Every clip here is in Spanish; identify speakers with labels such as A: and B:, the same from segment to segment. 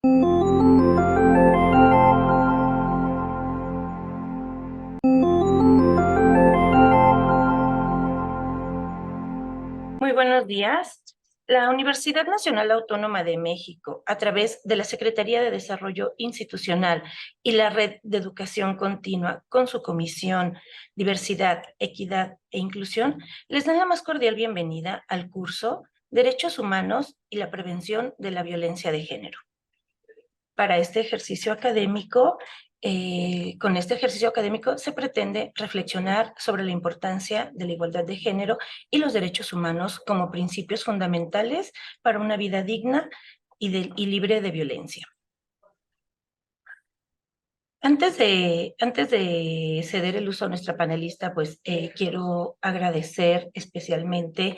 A: Muy buenos días. La Universidad Nacional Autónoma de México, a través de la Secretaría de Desarrollo Institucional y la Red de Educación Continua, con su comisión Diversidad, Equidad e Inclusión, les dan la más cordial bienvenida al curso Derechos Humanos y la Prevención de la Violencia de Género. Para este ejercicio académico, con este ejercicio académico se pretende reflexionar sobre la importancia de la igualdad de género y los derechos humanos como principios fundamentales para una vida digna y libre de violencia. Antes de ceder el uso a nuestra panelista, pues quiero agradecer especialmente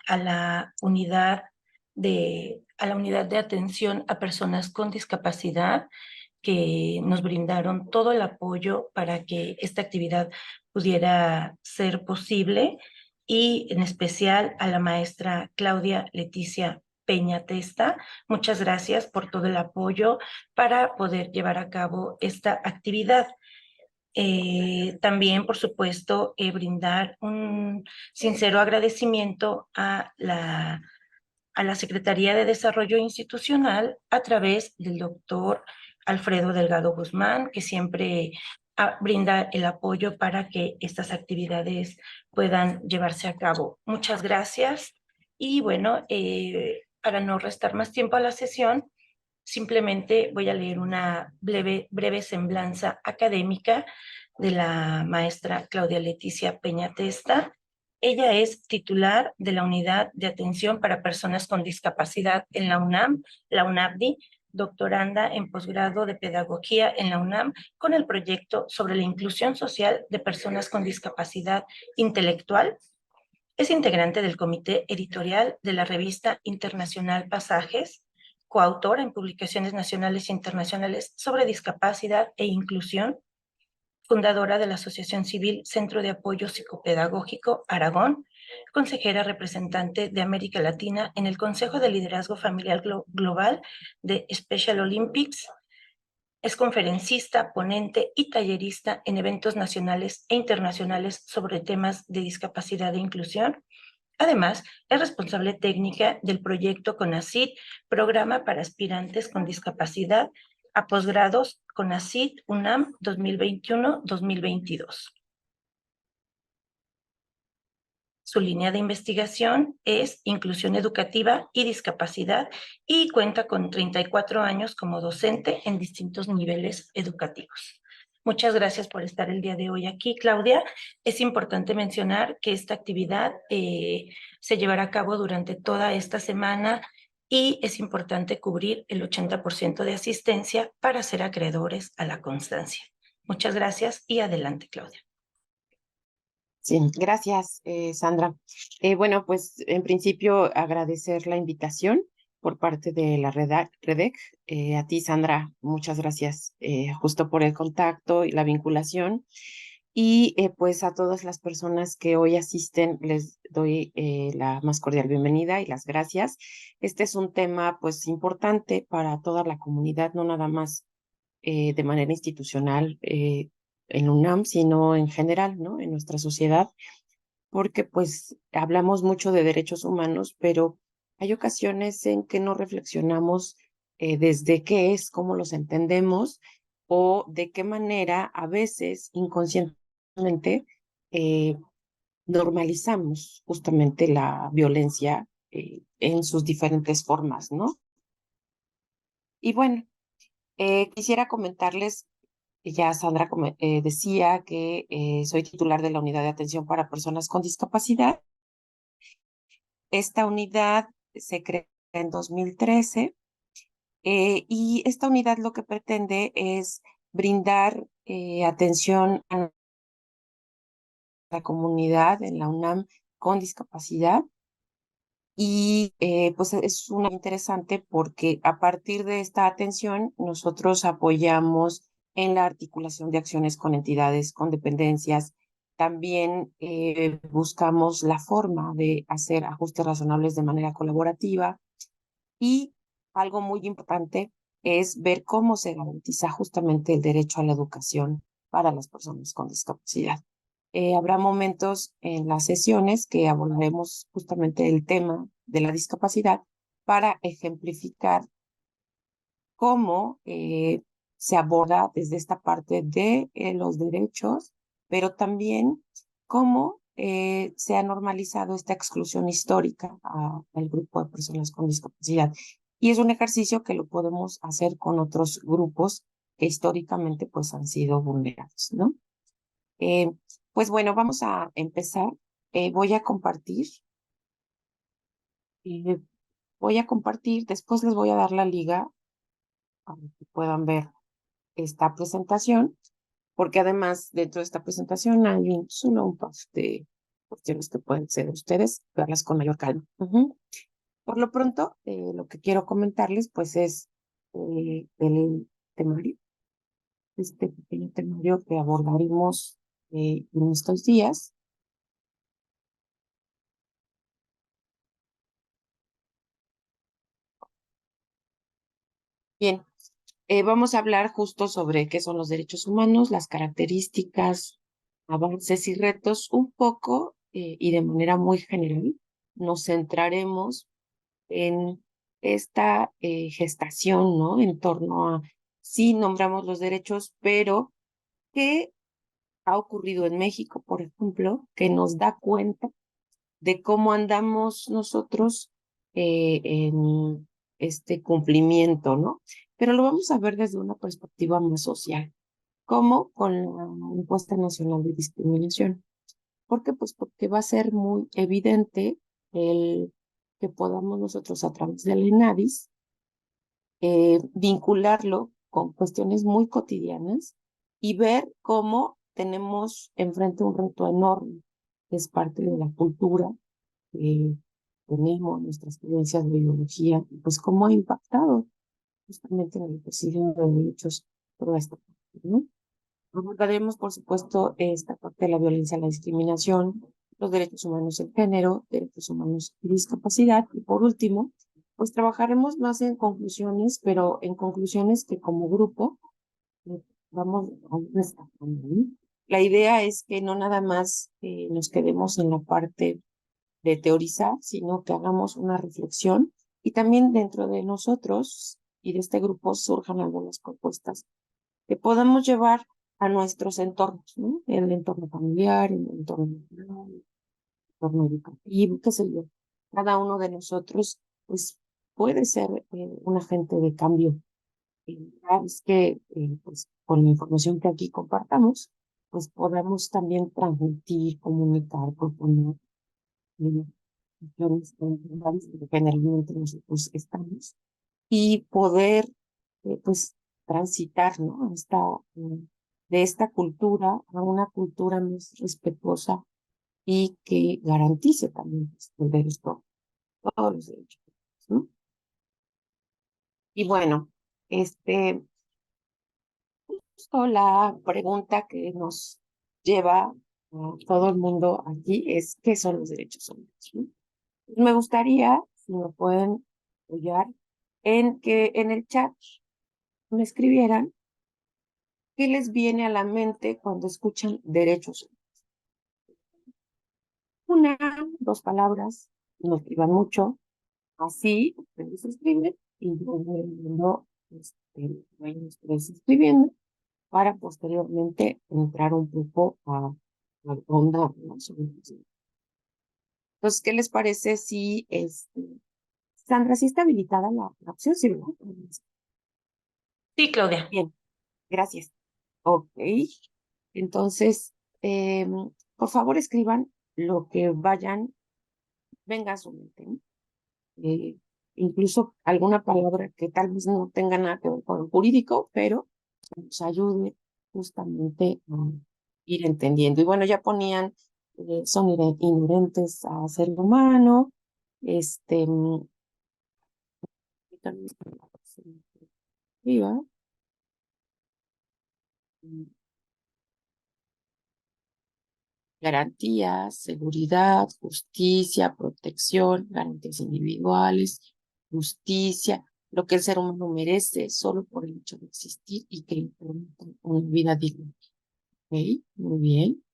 A: a la a la unidad de atención a personas con discapacidad, que nos brindaron todo el apoyo para que esta actividad pudiera ser posible, y en especial a la maestra Claudia Leticia Peña Testa. Muchas gracias por todo el apoyo para poder llevar a cabo esta actividad. También, por supuesto, brindar un sincero agradecimiento a la Secretaría de Desarrollo Institucional a través del doctor Alfredo Delgado Guzmán, que siempre brinda el apoyo para que estas actividades puedan llevarse a cabo. Muchas gracias. Y bueno, para no restar más tiempo a la sesión, simplemente voy a leer una breve semblanza académica de la maestra Claudia Leticia Peña Testa. Ella es titular de la Unidad de Atención para Personas con Discapacidad en la UNAM, la UNAPDI, doctoranda en posgrado de Pedagogía en la UNAM con el proyecto sobre la inclusión social de personas con discapacidad intelectual. Es integrante del comité editorial de la revista internacional Pasajes, coautora en publicaciones nacionales e internacionales sobre discapacidad e inclusión, fundadora de la Asociación Civil Centro de Apoyo Psicopedagógico Aragón, consejera representante de América Latina en el Consejo de Liderazgo Familiar Global de Special Olympics. Es conferencista, ponente y tallerista en eventos nacionales e internacionales sobre temas de discapacidad e inclusión. Además, es responsable técnica del proyecto CONACYT, Programa para Aspirantes con Discapacidad a Posgrados CONACYT UNAM 2021-2022. Su línea de investigación es Inclusión Educativa y Discapacidad, y cuenta con 34 años como docente en distintos niveles educativos. Muchas gracias por estar el día de hoy aquí, Claudia. Es importante mencionar que esta actividad se llevará a cabo durante toda esta semana, y es importante cubrir el 80% de asistencia para ser acreedores a la constancia. Muchas gracias y adelante, Claudia.
B: Sí, gracias, Sandra. Bueno, pues en principio agradecer la invitación por parte de la REDEC. A ti, Sandra, muchas gracias justo por el contacto y la vinculación. Y pues a todas las personas que hoy asisten les doy la más cordial bienvenida y las gracias. Este es un tema pues importante para toda la comunidad, no nada más de manera institucional en UNAM, sino en general, ¿no? En nuestra sociedad, porque pues hablamos mucho de derechos humanos, pero hay ocasiones en que no reflexionamos desde qué es, cómo los entendemos o de qué manera a veces inconscientemente eh, normalizamos justamente la violencia en sus diferentes formas, ¿no? Y bueno, quisiera comentarles, ya Sandra decía que soy titular de la Unidad de Atención para Personas con Discapacidad. Esta unidad se creó en 2013 y esta unidad lo que pretende es brindar atención a la comunidad en la UNAM con discapacidad. Y pues es una interesante porque a partir de esta atención nosotros apoyamos en la articulación de acciones con entidades con dependencias. También buscamos la forma de hacer ajustes razonables de manera colaborativa y algo muy importante es ver cómo se garantiza justamente el derecho a la educación para las personas con discapacidad. Habrá momentos en las sesiones que abordaremos justamente el tema de la discapacidad para ejemplificar cómo se aborda desde esta parte de los derechos, pero también cómo se ha normalizado esta exclusión histórica al grupo de personas con discapacidad. Y es un ejercicio que lo podemos hacer con otros grupos que históricamente pues han sido vulnerados, ¿no? Eh, pues bueno, vamos a empezar. Voy a compartir, eh, después les voy a dar la liga para que puedan ver esta presentación, porque además dentro de esta presentación hay solo un par de cuestiones que pueden ser ustedes, verlas con mayor calma. Por lo pronto, lo que quiero comentarles pues es el temario, este pequeño temario que abordaremos en estos días. Bien, vamos a hablar justo sobre qué son los derechos humanos, las características, avances y retos, un poco y de manera muy general. Nos centraremos en esta gestación, ¿no? En torno a, sí nombramos los derechos, pero ¿qué ha ocurrido en México, por ejemplo, que nos da cuenta de cómo andamos nosotros en este cumplimiento, ¿no? Pero lo vamos a ver desde una perspectiva más social, como con la encuesta nacional de discriminación. ¿Por qué? Pues porque va a ser muy evidente el que podamos nosotros a través del ENADIS vincularlo con cuestiones muy cotidianas y ver cómo tenemos enfrente un reto enorme, que es parte de la cultura que tenemos, nuestras creencias de biología, y pues cómo ha impactado justamente en el ejercicio de derechos toda esta parte, ¿no? Abordaremos, por supuesto, esta parte de la violencia, la discriminación, los derechos humanos en género, derechos humanos y discapacidad. Y por último, pues trabajaremos más en conclusiones, pero en conclusiones que como grupo eh, vamos a ir destacando, ¿no? La idea es que no nada más nos quedemos en la parte de teorizar, sino que hagamos una reflexión y también dentro de nosotros y de este grupo surjan algunas propuestas que podamos llevar a nuestros entornos, ¿no? El entorno familiar, el entorno laboral, el entorno educativo, qué sé yo. Cada uno de nosotros, pues, puede ser un agente de cambio. Es que, pues, con la información que aquí compartamos, pues podamos también transmitir, comunicar, proponer cuestiones que generalmente nosotros estamos y poder pues transitar, ¿no? De esta cultura a una cultura más respetuosa y que garantice también pues, el derecho, todos los derechos, ¿no? Y bueno, justo la pregunta que nos lleva a todo el mundo aquí es, ¿qué son los derechos humanos? ¿No? Me gustaría, si me pueden apoyar, en que en el chat me escribieran qué les viene a la mente cuando escuchan derechos. Una, dos palabras, no escriban mucho, así ustedes escriben y yo voy viendo, vayan ustedes escribiendo para posteriormente entrar un poco a ahondar, ¿no? Sobre eso. Entonces, ¿qué les parece si, Sandra, si está habilitada la opción? Sí, ¿verdad?
A: Sí, Claudia.
B: Bien, gracias. Ok, entonces, por favor escriban lo que venga a su mente, ¿no? Eh, Incluso alguna palabra que tal vez no tenga nada que ver con lo jurídico, pero nos ayude justamente a ir entendiendo. Y bueno, ya ponían, son inherentes al ser humano, también arriba, garantías, seguridad, justicia, protección, garantías individuales, justicia. lo que el ser humano merece solo por el hecho de existir y que le permita una vida digna. ¿Ok? Muy bien.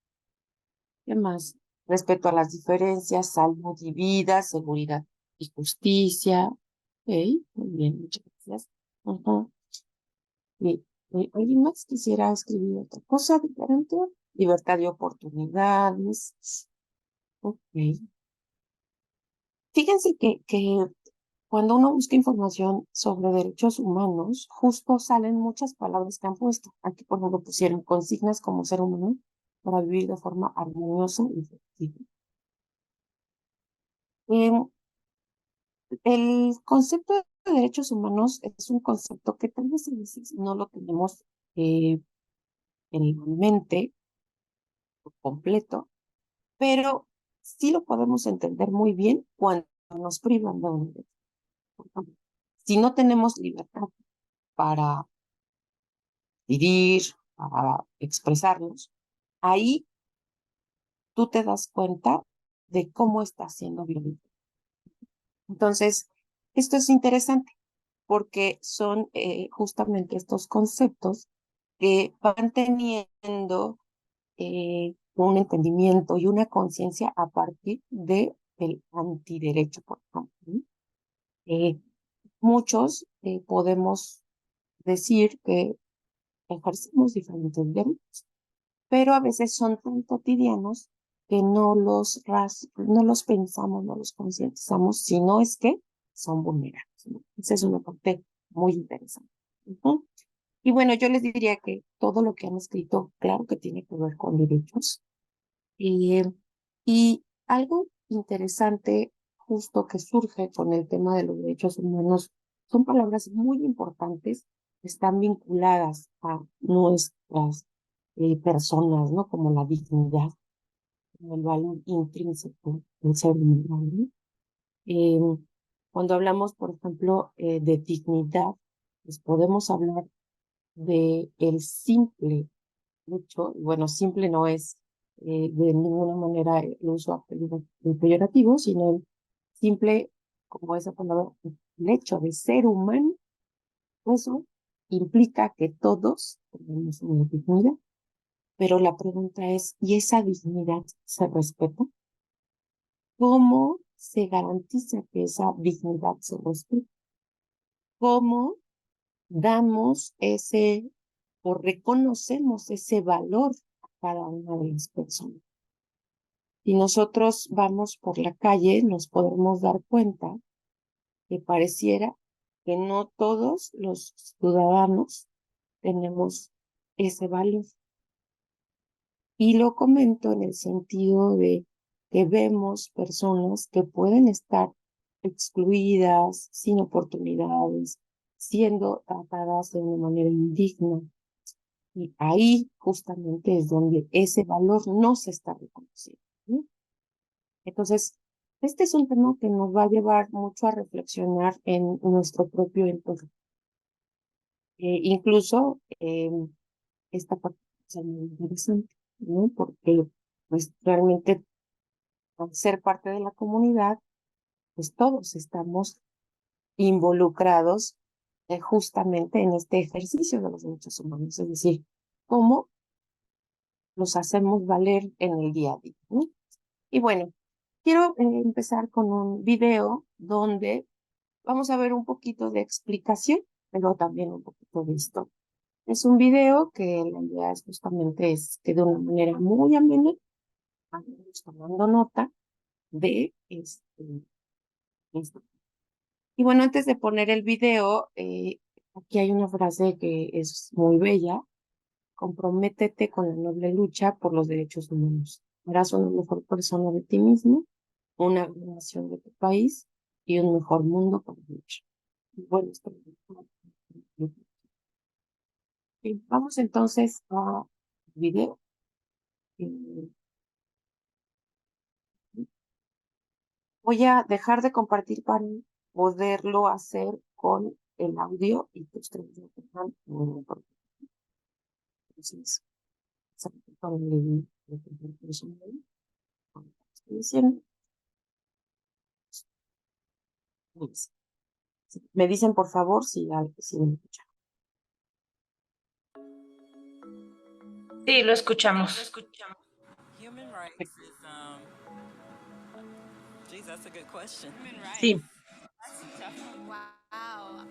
B: ¿Qué más? Respeto a las diferencias, salud y vida, seguridad y justicia. Ok, muy bien, muchas gracias. Ujú. ¿Alguien más quisiera escribir otra cosa diferente? Libertad de oportunidades. Ok. Fíjense que cuando uno busca información sobre derechos humanos, justo salen muchas palabras que han puesto. Aquí, por ejemplo, pusieron consignas como ser humano para vivir de forma armoniosa y efectiva. Em, El concepto de derechos humanos es un concepto que tal vez a veces no lo tenemos eh, en la mente por completo, pero sí lo podemos entender muy bien cuando nos privan de un derecho. Por ejemplo, si no tenemos libertad para vivir, para expresarnos, ahí tú te das cuenta de cómo está siendo violento. Entonces, esto es interesante porque son justamente estos conceptos que van teniendo un entendimiento y una conciencia a partir del antiderecho, por ejemplo. ¿Sí? Muchos podemos decir que ejercemos diferentes derechos, pero a veces son tan cotidianos que no los pensamos, no los concientizamos, sino es que son vulnerables, ¿no? Esa es una parte muy interesante. Ujú. Y bueno, yo les diría que todo lo que han escrito, claro que tiene que ver con derechos. Eh, y algo interesante justo que surge con el tema de los derechos humanos son palabras muy importantes que están vinculadas a nuestras personas, ¿no? Como la dignidad, como el valor intrínseco del ser humano, ¿no? Eh, Cuando hablamos, por ejemplo, de dignidad, pues podemos hablar de el simple hecho, bueno, simple no es de ninguna manera el uso peyorativo, sino el simple, como esa palabra, el hecho de ser humano, eso implica que todos tenemos una dignidad, pero la pregunta es, ¿y esa dignidad se respeta? ¿Cómo se garantiza que esa dignidad se respeta? ¿Cómo damos ese o reconocemos ese valor a cada una de las personas? Si nosotros vamos por la calle, nos podemos dar cuenta que pareciera que no todos los ciudadanos tenemos ese valor. Y lo comento en el sentido de que vemos personas que pueden estar excluidas, sin oportunidades, siendo tratadas de una manera indigna. Y ahí justamente es donde ese valor no se está reconociendo, ¿no? Entonces, este es un tema que nos va a llevar mucho a reflexionar en nuestro propio entorno. Incluso esta parte es muy interesante, ¿no? Porque pues realmente al ser parte de la comunidad, pues todos estamos involucrados justamente en este ejercicio de los derechos humanos, es decir, cómo los hacemos valer en el día a día, ¿no? Y bueno, quiero empezar con un video donde vamos a ver un poquito de explicación, pero también un poquito de historia. Es un video que la idea es justamente es que de una manera muy amena vamos tomando nota de esto. Y bueno, antes de poner el video, aquí hay una frase que es muy bella. Comprométete con la noble lucha por los derechos humanos. Harás una mejor persona de ti mismo, una gran nación de tu país y un mejor mundo para vivir. Bueno, vamos entonces a video. Eh, Voy a dejar de compartir para poderlo hacer con el audio y que ustedes lo tengan en el. Entonces, con el como estoy diciendo, pues, Me dicen, por favor, si me escuchan.
A: Sí, lo escuchamos.
C: Human rights is, geez, that's a good question.
D: Human rights.
B: Sí,
D: That's tough.
E: Wow.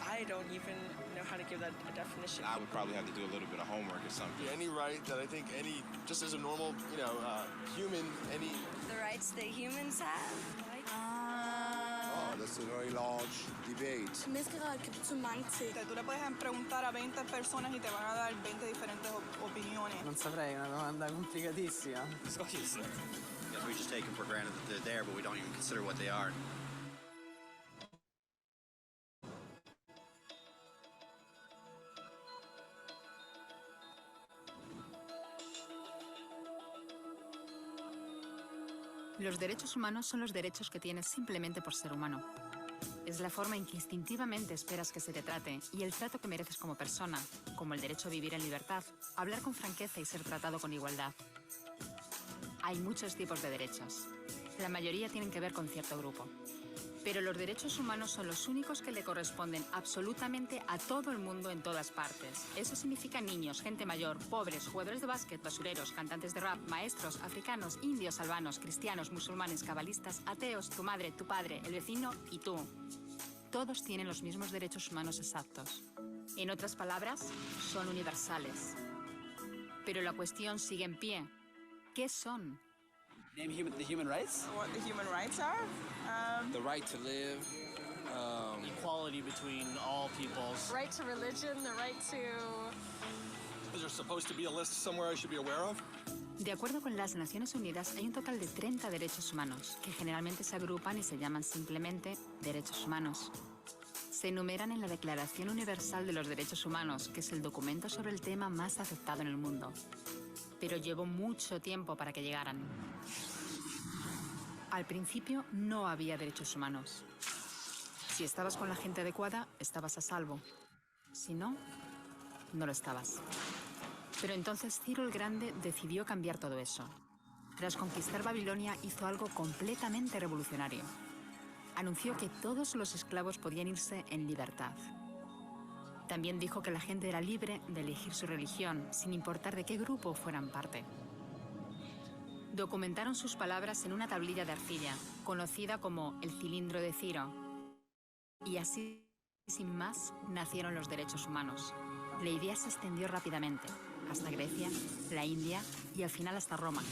D: I don't even know how to give that a definition.
F: I would probably have to do a little bit of homework or something.
G: Any right that I think just as a normal, human,
E: The rights that humans have.
G: that's a very large debate.
H: Menneskeret kan betyde mange ting.
D: Tú le puedes preguntar a 20 personas y te van a dar 20 diferentes opiniones.
I: Non saprei, è una domanda complicatissima.
F: It's obviously. Because we just take them for granted that they're there, but we don't even consider what they are.
J: Los derechos humanos son los derechos que tienes simplemente por ser humano. Es la forma en que instintivamente esperas que se te trate y el trato que mereces como persona, como el derecho a vivir en libertad, hablar con franqueza y ser tratado con igualdad. Hay muchos tipos de derechos. La mayoría tienen que ver con cierto grupo. Pero los derechos humanos son los únicos que le corresponden absolutamente a todo el mundo en todas partes. Eso significa niños, gente mayor, pobres, jugadores de básquet, basureros, cantantes de rap, maestros, africanos, indios, albanos, cristianos, musulmanes, cabalistas, ateos, tu madre, tu padre, el vecino y tú. Todos tienen los mismos derechos humanos exactos. En otras palabras, son universales. Pero la cuestión sigue en pie. ¿Qué son?
I: Name the human rights?
D: What the human rights are?
F: The right to live.
I: Equality between all peoples.
H: Right to religion, the right to...
G: Is there supposed to be a list somewhere I should be aware of?
J: De acuerdo con las Naciones Unidas, hay un total de 30 derechos humanos, que generalmente se agrupan y se llaman simplemente derechos humanos. Se enumeran en la Declaración Universal de los Derechos Humanos, que es el documento sobre el tema más aceptado en el mundo. Pero llevó mucho tiempo para que llegaran. Al principio no había derechos humanos. Si estabas con la gente adecuada, estabas a salvo. Si no, no lo estabas. Pero entonces Ciro el Grande decidió cambiar todo eso. Tras conquistar Babilonia, hizo algo completamente revolucionario. Anunció que todos los esclavos podían irse en libertad. También dijo que la gente era libre de elegir su religión, sin importar de qué grupo fueran parte. Documentaron sus palabras en una tablilla de arcilla, conocida como el cilindro de Ciro. Y así, sin más, nacieron los derechos humanos. La idea se extendió rápidamente, hasta Grecia, la India y al final hasta Roma.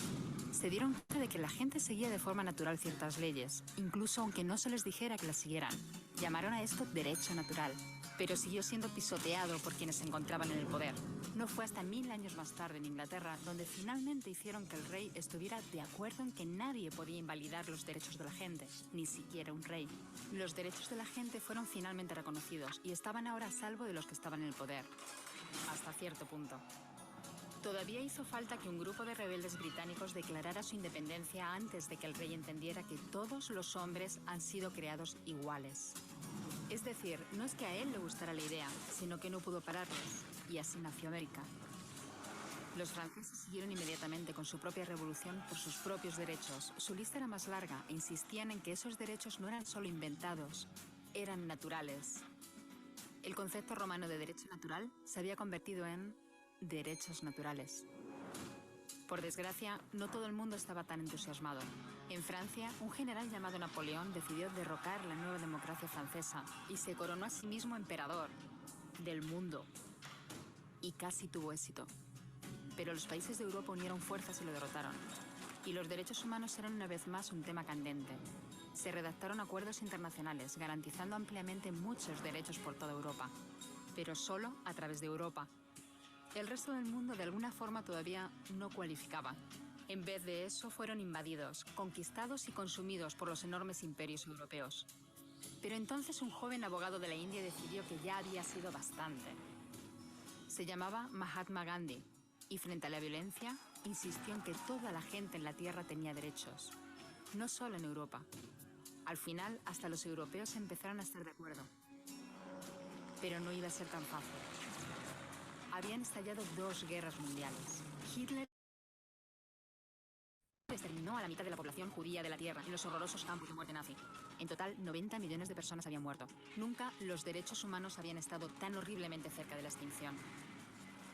J: Se dieron cuenta de que la gente seguía de forma natural ciertas leyes, incluso aunque no se les dijera que las siguieran. Llamaron a esto derecho natural, pero siguió siendo pisoteado por quienes se encontraban en el poder. No fue hasta 1000 años más tarde en Inglaterra donde finalmente hicieron que el rey estuviera de acuerdo en que nadie podía invalidar los derechos de la gente, ni siquiera un rey. Los derechos de la gente fueron finalmente reconocidos y estaban ahora a salvo de los que estaban en el poder. Hasta cierto punto. Todavía hizo falta que un grupo de rebeldes británicos declarara su independencia antes de que el rey entendiera que todos los hombres han sido creados iguales. Es decir, no es que a él le gustara la idea, sino que no pudo pararles, y así nació América. Los franceses siguieron inmediatamente con su propia revolución por sus propios derechos. Su lista era más larga e insistían en que esos derechos no eran solo inventados, eran naturales. El concepto romano de derecho natural se había convertido en derechos naturales. Por desgracia, no todo el mundo estaba tan entusiasmado. En Francia, un general llamado Napoleón decidió derrocar la nueva democracia francesa y se coronó a sí mismo emperador del mundo. Y casi tuvo éxito. Pero los países de Europa unieron fuerzas y lo derrotaron. Y los derechos humanos eran una vez más un tema candente. Se redactaron acuerdos internacionales garantizando ampliamente muchos derechos por toda Europa, pero solo a través de Europa. El resto del mundo de alguna forma todavía no cualificaba. En vez de eso fueron invadidos, conquistados y consumidos por los enormes imperios europeos. Pero entonces un joven abogado de la India decidió que ya había sido bastante. Se llamaba Mahatma Gandhi y frente a la violencia insistió en que toda la gente en la tierra tenía derechos, no solo en Europa. Al final, hasta los europeos empezaron a estar de acuerdo. Pero no iba a ser tan fácil. Habían estallado 2 guerras mundiales. Hitler exterminó a la mitad de la población judía de la Tierra en los horrorosos campos de muerte nazi. En total, 90 millones de personas habían muerto. Nunca los derechos humanos habían estado tan horriblemente cerca de la extinción.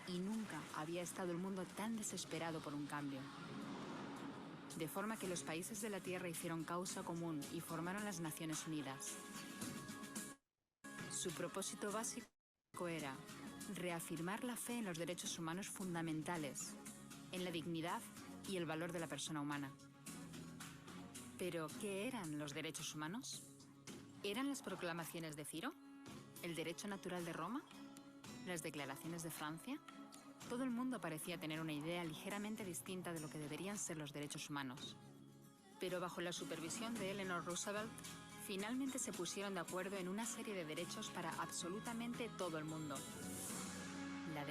J: Y nunca había estado el mundo tan desesperado por un cambio. De forma que los países de la Tierra hicieron causa común y formaron las Naciones Unidas. Su propósito básico era reafirmar la fe en los derechos humanos fundamentales, en la dignidad y el valor de la persona humana. ¿Pero qué eran los derechos humanos? ¿Eran las proclamaciones de Ciro? ¿El derecho natural de Roma? ¿Las declaraciones de Francia? Todo el mundo parecía tener una idea ligeramente distinta de lo que deberían ser los derechos humanos. Pero bajo la supervisión de Eleanor Roosevelt, finalmente se pusieron de acuerdo en una serie de derechos para absolutamente todo el mundo. La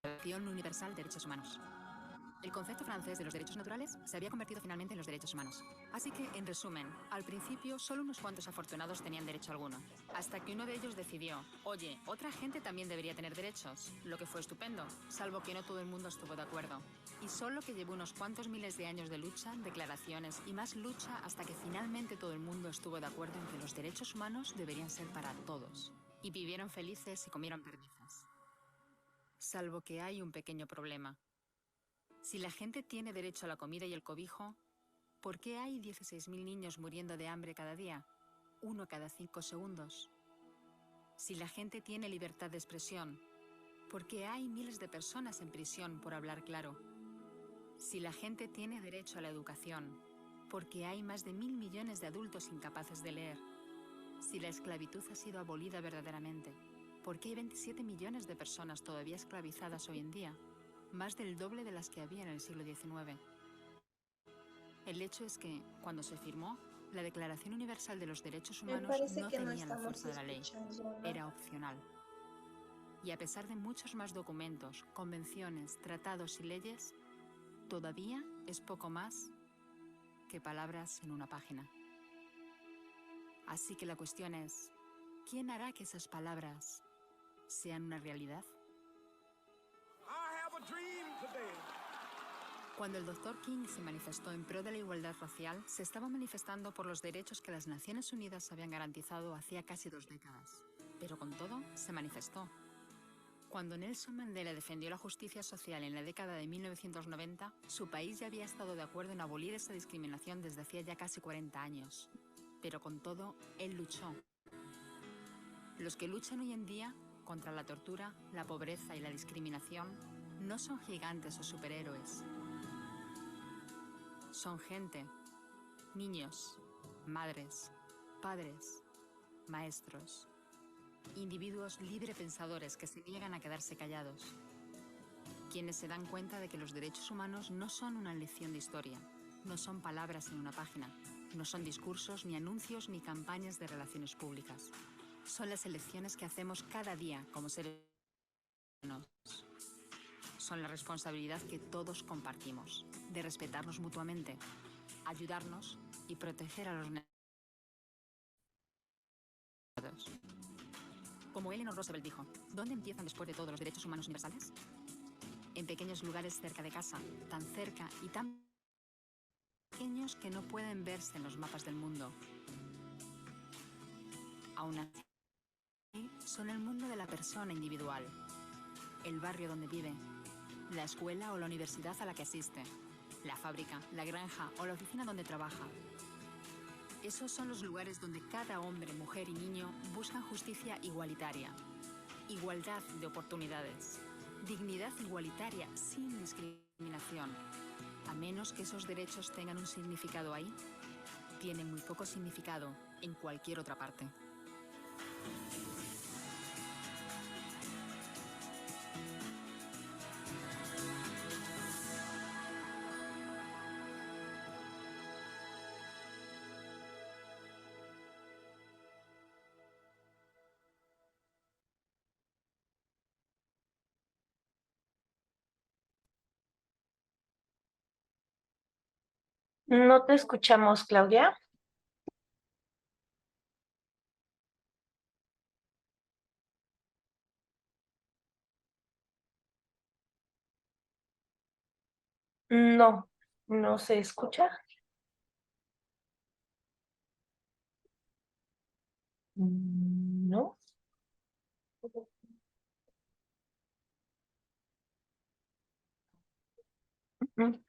J: Declaración Universal de Derechos Humanos. El concepto francés de los derechos naturales se había convertido finalmente en los derechos humanos. Así que, en resumen, al principio solo unos cuantos afortunados tenían derecho alguno, hasta que uno de ellos decidió, oye, otra gente también debería tener derechos, lo que fue estupendo, salvo que no todo el mundo estuvo de acuerdo. Y solo que llevó unos cuantos miles de años de lucha, declaraciones y más lucha hasta que finalmente todo el mundo estuvo de acuerdo en que los derechos humanos deberían ser para todos. Y vivieron felices y comieron perdices. Salvo que hay un pequeño problema. Si la gente tiene derecho a la comida y el cobijo, ¿por qué hay 16.000 niños muriendo de hambre cada día? 1 cada 5 segundos. Si la gente tiene libertad de expresión, ¿por qué hay miles de personas en prisión por hablar claro? Si la gente tiene derecho a la educación, ¿por qué hay más de 1.000 millones de adultos incapaces de leer? Si la esclavitud ha sido abolida verdaderamente, ¿por qué hay 27 millones de personas todavía esclavizadas hoy en día? Más del doble de las que había en el siglo XIX. El hecho es que, cuando se firmó, la Declaración Universal de los Derechos Humanos no tenía la fuerza de la ley. Era opcional. Y a pesar de muchos más documentos, convenciones, tratados y leyes, todavía es poco más que palabras en una página. Así que la cuestión es, ¿quién hará que esas palabras sean una realidad? Cuando el Dr. King se manifestó en pro de la igualdad racial, se estaba manifestando por los derechos que las Naciones Unidas habían garantizado hacía casi 2 décadas. Pero con todo, se manifestó. Cuando Nelson Mandela defendió la justicia social en la década de 1990, su país ya había estado de acuerdo en abolir esa discriminación desde hacía ya casi 40 años. Pero con todo, él luchó. Los que luchan hoy en día contra la tortura, la pobreza y la discriminación no son gigantes o superhéroes. Son gente, niños, madres, padres, maestros, individuos librepensadores que se niegan a quedarse callados, quienes se dan cuenta de que los derechos humanos no son una lección de historia, no son palabras en una página, no son discursos, ni anuncios, ni campañas de relaciones públicas. Son las elecciones que hacemos cada día como seres humanos. Son la responsabilidad que todos compartimos, de respetarnos mutuamente, ayudarnos y proteger a los necesitados. Como Eleanor Roosevelt dijo, ¿dónde empiezan después de todo los derechos humanos universales? En pequeños lugares cerca de casa, tan cerca y tan pequeños que no pueden verse en los mapas del mundo. Aún así, son el mundo de la persona individual, el barrio donde vive, la escuela o la universidad a la que asiste, la fábrica, la granja o la oficina donde trabaja. Esos son los lugares donde cada hombre, mujer y niño buscan justicia igualitaria, igualdad de oportunidades, dignidad igualitaria sin discriminación. A menos que esos derechos tengan un significado ahí, tienen muy poco significado en cualquier otra parte.
A: No te escuchamos, Claudia. No, no se escucha. No. Mm.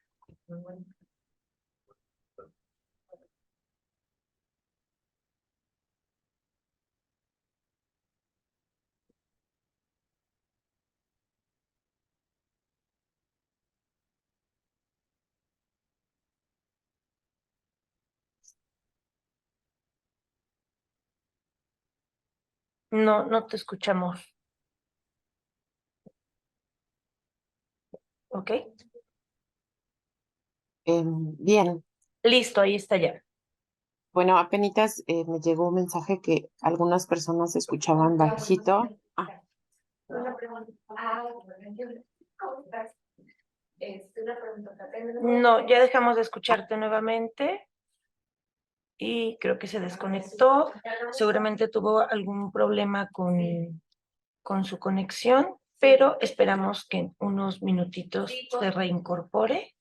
A: No, no te escuchamos. ¿Ok?
B: Bien,
A: Listo, ahí está ya.
B: bueno, apenas me llegó un mensaje que algunas personas escuchaban bajito. Ah,
A: No, ya dejamos de escucharte nuevamente y creo que se desconectó. Seguramente tuvo algún problema con su conexión, pero esperamos que en unos minutitos se reincorpore.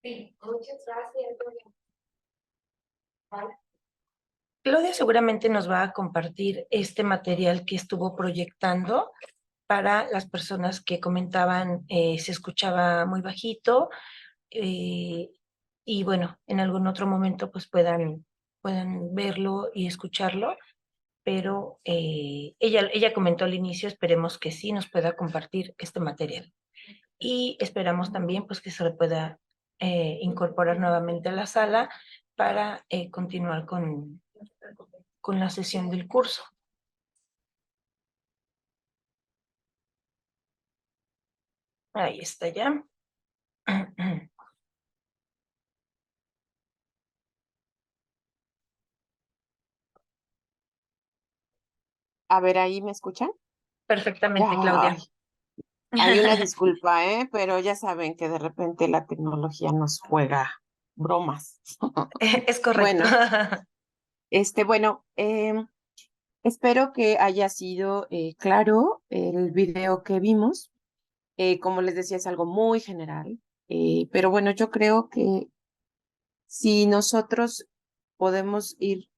A: Sí, muchas gracias. Claudia seguramente nos va a compartir este material que estuvo proyectando para las personas que comentaban se escuchaba muy bajito eh, y bueno, en algún otro momento pues puedan verlo y escucharlo, pero ella comentó al inicio, esperemos que sí nos pueda compartir este material y esperamos también pues que se le pueda incorporar nuevamente a la sala para continuar con la sesión del curso. Ahí está ya.
B: a ver, ¿ahí me escuchan?
A: Perfectamente,
B: Ya,
A: Claudia.
B: hay una disculpa, pero ya saben que de repente la tecnología nos juega bromas.
A: Es correcto.
B: Bueno, bueno, espero que haya sido claro el video que vimos. Como les decía, es algo muy general, pero bueno, yo creo que si nosotros podemos ir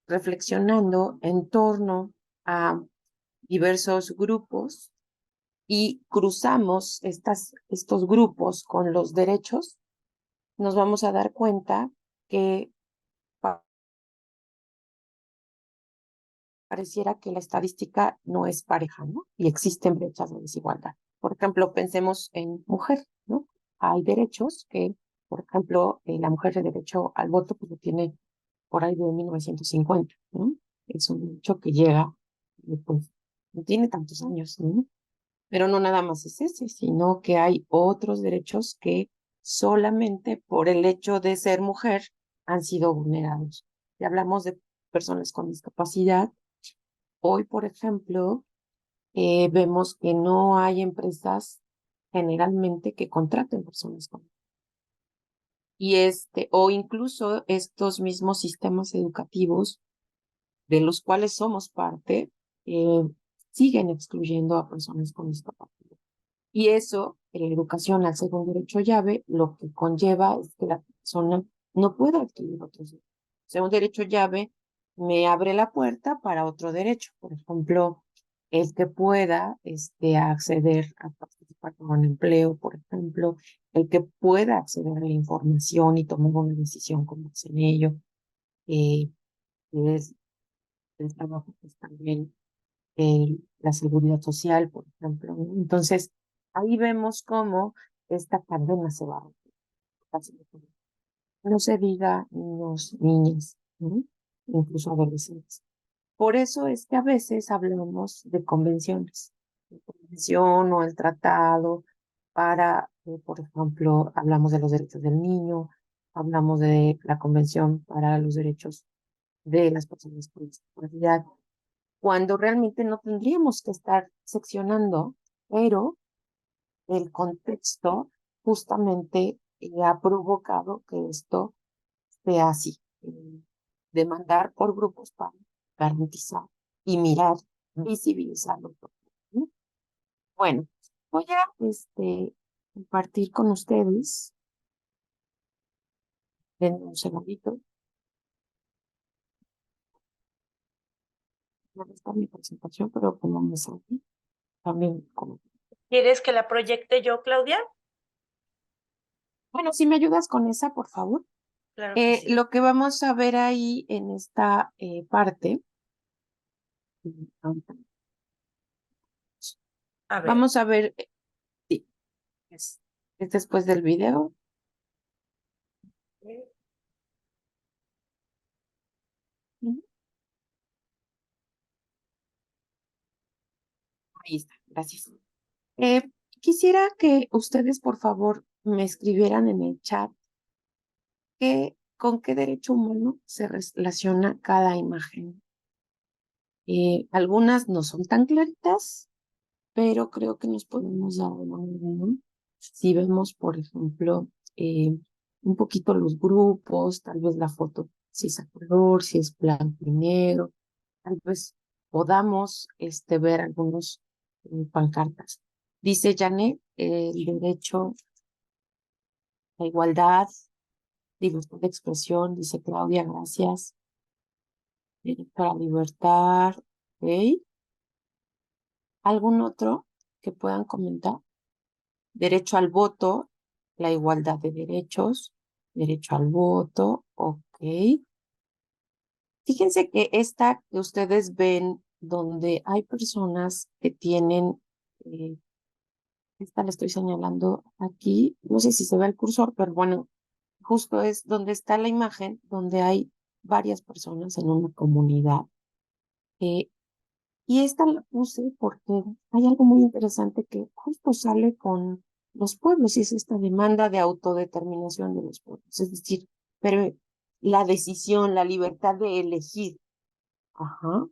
B: reflexionando en torno a diversos grupos y cruzamos estos grupos con los derechos, nos vamos a dar cuenta que pareciera que la estadística no es pareja, ¿no? Y existen brechas de desigualdad. Por ejemplo, pensemos en mujer, ¿no? Hay derechos que, por ejemplo, la mujer el derecho al voto pues lo tiene por ahí de 1950, ¿no? Es un derecho que llega, pues, no tiene tantos años, ¿no? Pero no nada más es ese, sino que hay otros derechos que solamente por el hecho de ser mujer han sido vulnerados. Y hablamos de personas con discapacidad. Hoy, por ejemplo, vemos que no hay empresas generalmente que contraten personas con y o incluso estos mismos sistemas educativos de los cuales somos parte, eh, siguen excluyendo a personas con discapacidad. Y eso, la educación al ser un derecho llave, lo que conlleva es que la persona no pueda adquirir otros derechos. O sea, un derecho llave me abre la puerta para otro derecho. Por ejemplo, el que pueda acceder a participar con un empleo, por ejemplo, el que pueda acceder a la información y tomar una decisión con base en ello, que es el trabajo, pues también la seguridad social, por ejemplo, ¿no? Entonces, ahí vemos cómo esta cadena se va rompiendo. No se diga niños, niñas, ¿no? Incluso adolescentes. Por eso es que a veces hablamos de convenciones, la convención o el tratado para, por ejemplo, hablamos de los derechos del niño, hablamos de la convención para los derechos de las personas con discapacidad, cuando realmente no tendríamos que estar seccionando, pero el contexto justamente ha provocado que esto sea así, demandar por grupos para garantizar y mirar, visibilizar los problemas, ¿no? Bueno, Voy a compartir con ustedes. Denme un segundito. No está mi presentación, pero como me sale, también como.
A: ¿Quieres que la proyecte yo, Claudia?
B: Bueno, si me ayudas con esa, por favor.
A: Claro que sí.
B: Lo que vamos a ver ahí en esta parte, ahorita,
A: A ver,
B: vamos a ver, sí, es después del video. Ujú. Ahí está, gracias. Quisiera que ustedes, por favor, me escribieran en el chat con qué derecho humano se relaciona cada imagen. Algunas no son tan claritas, pero creo que nos podemos dar una idea. Si vemos, por ejemplo, un poquito los grupos, tal vez la foto, si es a color, si es blanco y negro, tal vez podamos ver algunos pancartas. Dice Janet, el derecho a igualdad, libertad de expresión, dice Claudia, gracias. Derecho a la libertad, ¿ok? ¿Algún otro que puedan comentar? Derecho al voto, la igualdad de derechos, derecho al voto, ok. Fíjense que esta que ustedes ven, donde hay personas que tienen, esta la estoy señalando aquí, no sé si se ve el cursor, pero bueno, justo es donde está la imagen, donde hay varias personas en una comunidad. Y esta la puse porque hay algo muy interesante que justo sale con los pueblos y es esta demanda de autodeterminación de los pueblos. Es decir, pero la decisión, la libertad de elegir. Ajá.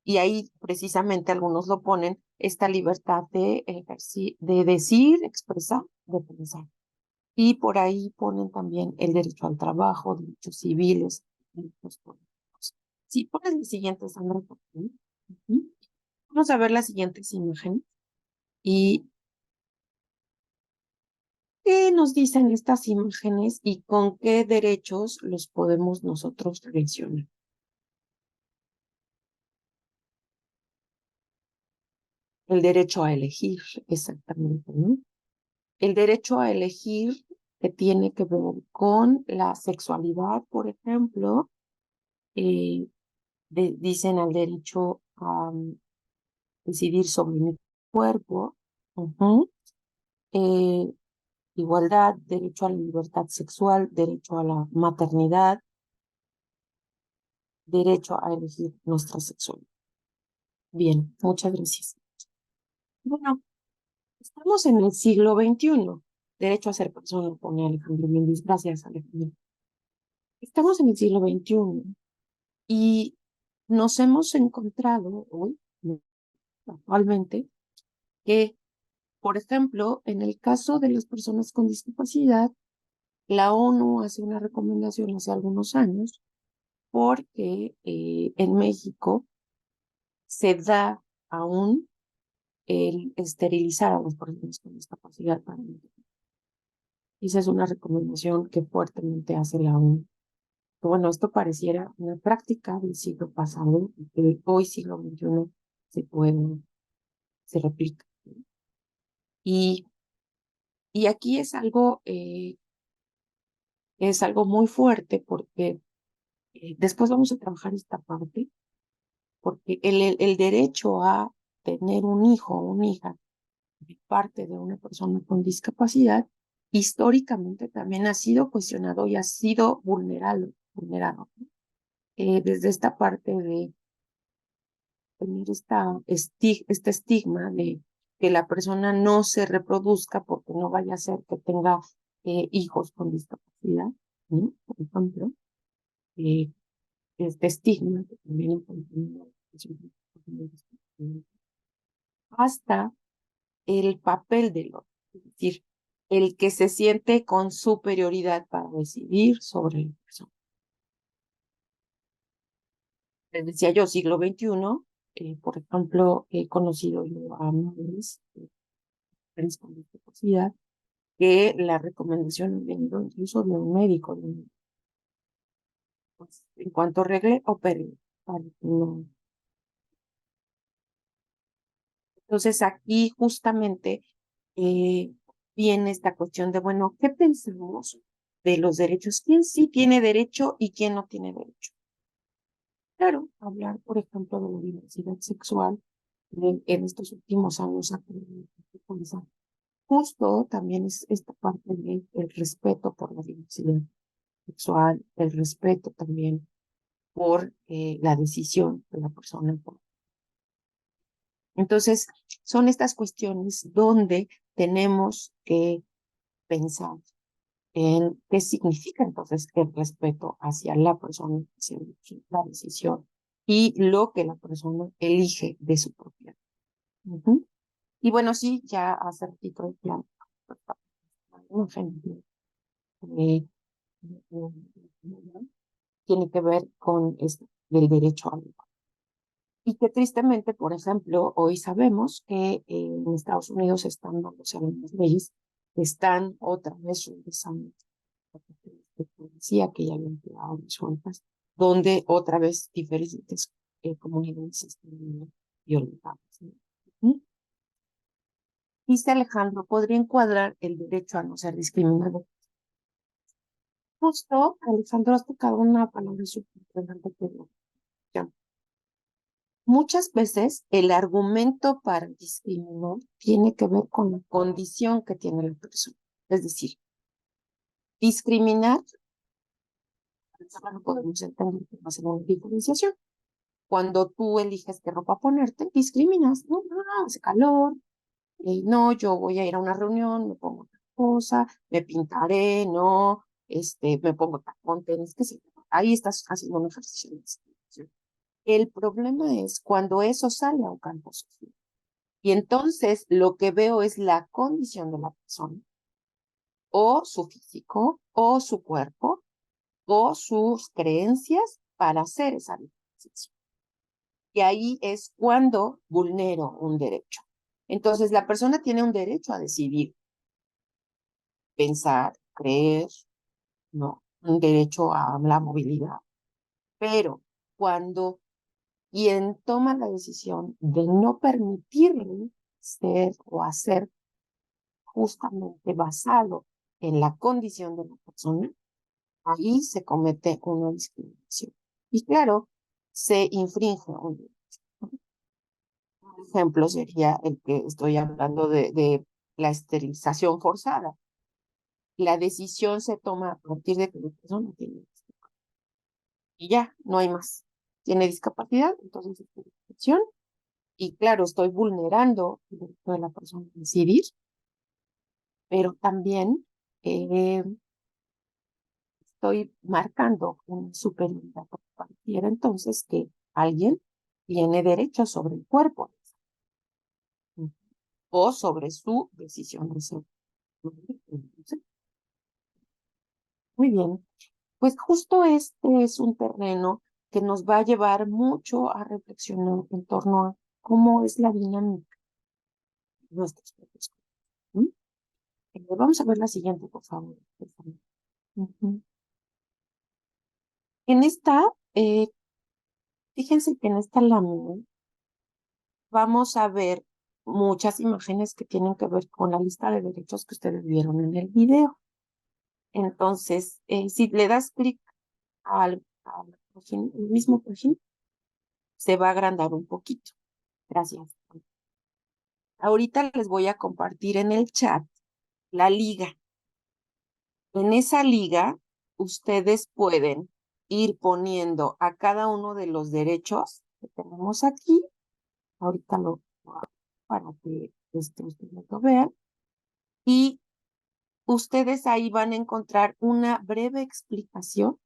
B: Y ahí precisamente algunos lo ponen, esta libertad de decir, expresar, de pensar. Y por ahí ponen también el derecho al trabajo, derechos civiles, derechos políticos. Sí, pones el siguiente, Sandra, por favor. Ujú. Vamos a ver las siguientes imágenes y qué nos dicen estas imágenes y con qué derechos los podemos nosotros relacionar. El derecho a elegir, exactamente, ¿no? El derecho a elegir que tiene que ver con la sexualidad, por ejemplo, eh, dicen al derecho a decidir sobre mi cuerpo, ujú, eh, igualdad, derecho a la libertad sexual, derecho a la maternidad, derecho a elegir nuestra sexualidad. Bien, muchas gracias. Bueno, estamos en el siglo XXI. Derecho a ser persona, pone Alejandro Méndez. Gracias, Alejandro. Estamos en el siglo XXI y nos hemos encontrado hoy, actualmente, que, por ejemplo, en el caso de las personas con discapacidad, la ONU hace una recomendación hace algunos años porque en México se da aún el esterilizar a las personas con discapacidad para mí. Esa es una recomendación que fuertemente hace la ONU. Bueno, esto pareciera una práctica del siglo pasado, que hoy siglo XXI se replica. Y, y aquí es algo muy fuerte porque después vamos a trabajar esta parte, porque el derecho a tener un hijo o una hija de parte de una persona con discapacidad, históricamente también ha sido cuestionado y ha sido vulnerado. Desde esta parte de tener este estigma de que la persona no se reproduzca porque no vaya a ser que tenga hijos con discapacidad, ¿no? Por ejemplo, este estigma que también encontramos hasta el papel del otro, es decir, el que se siente con superioridad para decidir sobre la persona. Les decía yo, siglo XXI, por ejemplo, he conocido yo a madres mujeres con discapacidad, que la recomendación ha venido incluso de un médico, pues, en cuanto regle, opere, para que no. Entonces aquí justamente viene esta cuestión de, bueno, ¿qué pensamos de los derechos? ¿Quién sí tiene derecho y quién no tiene derecho? Claro, hablar, por ejemplo, de la diversidad sexual en estos últimos años ha tenido que pensar. Justo también es esta parte del respeto por la diversidad sexual, el respeto también por la decisión de la persona. Entonces, son estas cuestiones donde tenemos que pensar en qué significa entonces el respeto hacia la persona, hacia la decisión y lo que la persona elige de su propia. Y bueno, sí, ya hace ratito el plan eh, tiene que ver con el derecho al igual. Y que tristemente, por ejemplo, hoy sabemos que en Estados Unidos están dándose algunas leyes que están otra vez regresando de policía que ya habían quedado resueltas, donde otra vez diferentes comunidades están violentadas. ¿Sí? Dice Alejandro, ¿podría encuadrar el derecho a no ser discriminado? Justo, Alejandro, has tocado una palabra súper importante que ya. Muchas veces el argumento para discriminar tiene que ver con la condición que tiene la persona. Es decir, discriminar, no podemos entender que va a ser una diferenciación. Cuando tú eliges qué ropa ponerte, discriminas. No, no, no, hace calor. No, yo voy a ir a una reunión, me pongo otra cosa, me pintaré, no, me pongo tacón, tenis, qué sé yo. Ahí estás haciendo un ejercicio de discriminación. El problema es cuando eso sale a un campo social. Y entonces lo que veo es la condición de la persona, o su físico, o su cuerpo, o sus creencias para hacer esa diferenciación. Y ahí es cuando vulnero un derecho. Entonces la persona tiene un derecho a decidir, pensar, creer, ¿no? Un derecho a la movilidad. Pero cuando quien toma la decisión de no permitirle ser o hacer justamente basado en la condición de la persona, ahí se comete una discriminación. Y claro, se infringe un derecho. Un ejemplo sería el que estoy hablando de la esterilización forzada. La decisión se toma a partir de que la persona tiene discapacidad. Y ya, no hay más. Tiene discapacidad, entonces es esterilización. Y claro, estoy vulnerando el derecho de la persona a decidir, pero también estoy marcando una superioridad. Pareciera entonces que alguien tiene derecho sobre el cuerpo o sobre su decisión de ser. Muy bien, pues justo este es un terreno que nos va a llevar mucho a reflexionar en torno a cómo es la dinámica de nuestros propios cuerpos. Vamos a ver la siguiente, por favor. En esta, fíjense que en esta lámina vamos a ver muchas imágenes que tienen que ver con la lista de derechos que ustedes vieron en el video. Entonces, si le das clic al mismo página, se va a agrandar un poquito. Gracias. Ahorita les voy a compartir en el chat la liga. En esa liga, ustedes pueden ir poniendo a cada uno de los derechos que tenemos aquí. Ahorita lo para que ustedes lo vean. Y ustedes ahí van a encontrar una breve explicación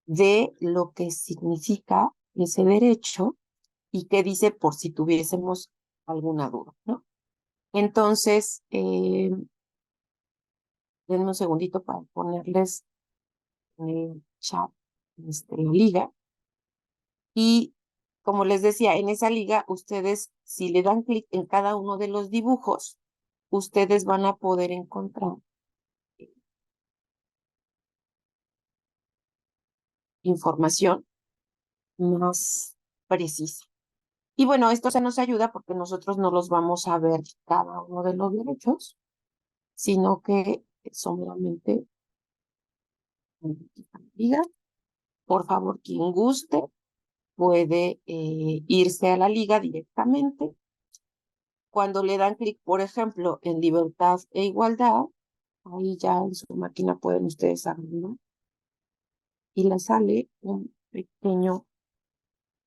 B: de lo que significa ese derecho y qué dice por si tuviésemos alguna duda, ¿no? Entonces, denme un segundito para ponerles en el chat la liga. Y como les decía, en esa liga, ustedes, si le dan clic en cada uno de los dibujos, ustedes van a poder encontrar información más precisa. Y bueno, esto se nos ayuda porque nosotros no los vamos a ver cada uno de los derechos, sino que solamente diga, por favor, quien guste puede irse a la liga directamente. Cuando le dan clic, por ejemplo, en libertad e igualdad, ahí ya en su máquina pueden ustedes abrirlo y les sale un pequeño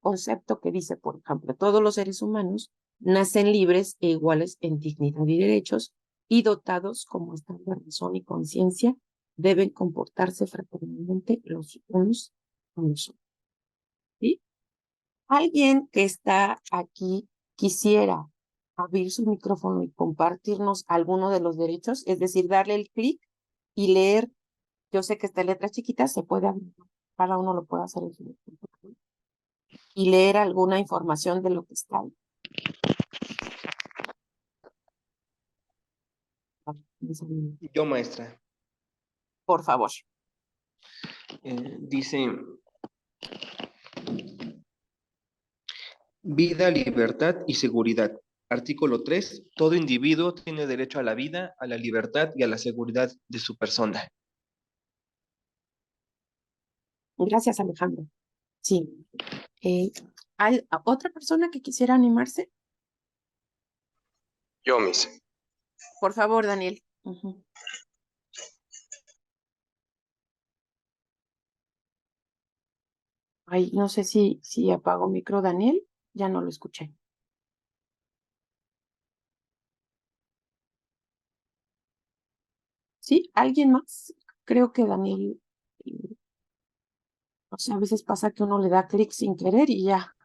B: concepto que dice, por ejemplo, todos los seres humanos nacen libres e iguales en dignidad y derechos y dotados como están de razón y conciencia, deben comportarse fraternalmente los unos con los otros. ¿Sí? Alguien que está aquí quisiera abrir su micrófono y compartirnos alguno de los derechos, es decir, darle el clic y leer. Yo sé que esta letra chiquita se puede abrir, cada uno lo puede hacer en su micrófono y leer alguna información de lo que está ahí.
K: Yo, maestra.
B: Por favor.
K: Dice, vida, libertad y seguridad. Artículo 3. Todo individuo tiene derecho a la vida, a la libertad y a la seguridad de su persona.
B: Gracias, Alejandro. Sí. ¿Hay otra persona que quisiera animarse?
K: Yo, mis.
B: Por favor, Daniel. Ay, no sé si apago micro, Daniel. Ya no lo escuché. ¿Sí? ¿Alguien más? Creo que Daniel... O sea, a veces pasa que uno le da clic sin querer y ya.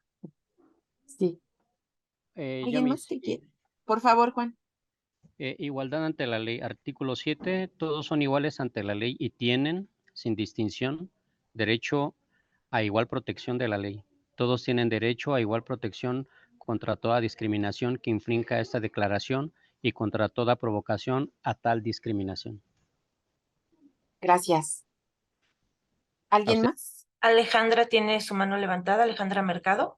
B: Sí. ¿Alguien más que quiere? Por favor, Juan.
L: Igualdad ante la ley. Artículo 7. Todos son iguales ante la ley y tienen, sin distinción, derecho a igual protección de la ley. Todos tienen derecho a igual protección contra toda discriminación que infrinja esta declaración y contra toda provocación a tal discriminación.
B: Gracias. ¿Alguien más?
A: Alejandra tiene su mano levantada. Alejandra Mercado.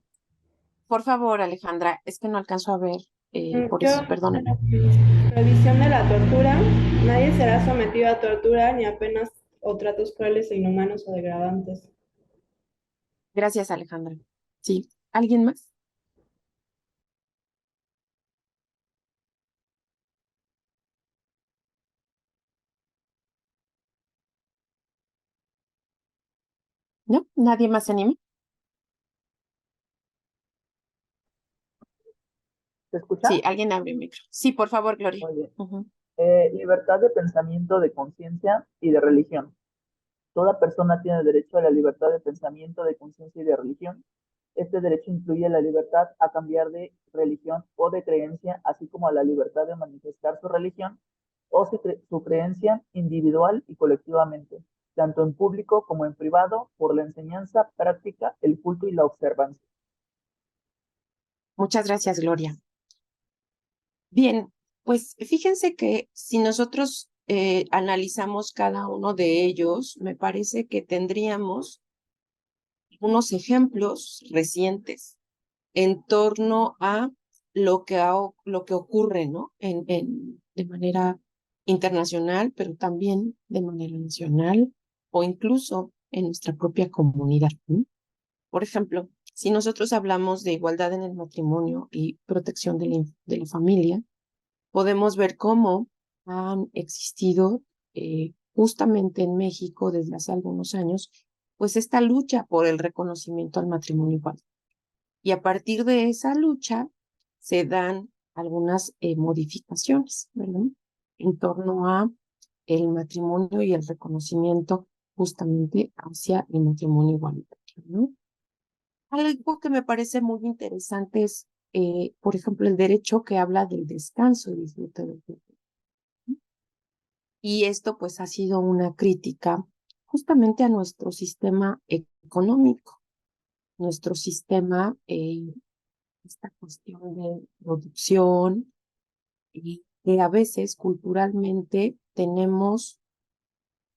B: Por favor, Alejandra, es que no alcanzo a ver, por eso, perdóname.
M: Prohibición de la tortura. Nadie será sometido a tortura ni a penas o tratos crueles e inhumanos o degradantes.
B: Gracias, Alejandra. Sí. ¿Alguien más? ¿No? ¿Nadie más se anima?
N: ¿Se escucha?
B: Sí, alguien abre el micro. Sí, por favor, Gloria.
N: Muy bien. Libertad de pensamiento, de conciencia y de religión. Toda persona tiene derecho a la libertad de pensamiento, de conciencia y de religión. Este derecho incluye la libertad a cambiar de religión o de creencia, así como a la libertad de manifestar su religión o su creencia individual y colectivamente, tanto en público como en privado, por la enseñanza, práctica, el culto y la observancia.
B: Muchas gracias, Gloria. Bien, pues fíjense que si nosotros analizamos cada uno de ellos, me parece que tendríamos unos ejemplos recientes en torno a lo que ocurre, ¿no? De manera internacional, pero también de manera nacional o incluso en nuestra propia comunidad, ¿no? Por ejemplo, si nosotros hablamos de igualdad en el matrimonio y protección de la familia, podemos ver cómo han existido justamente en México desde hace algunos años, pues esta lucha por el reconocimiento al matrimonio igual. Y a partir de esa lucha se dan algunas modificaciones, ¿verdad? En torno a el matrimonio y el reconocimiento justamente hacia el matrimonio igualitario, ¿no? Algo que me parece muy interesante es, por ejemplo, el derecho que habla del descanso y disfrute del tiempo. Y esto pues ha sido una crítica justamente a nuestro sistema económico, nuestro sistema, esta cuestión de producción y que a veces culturalmente tenemos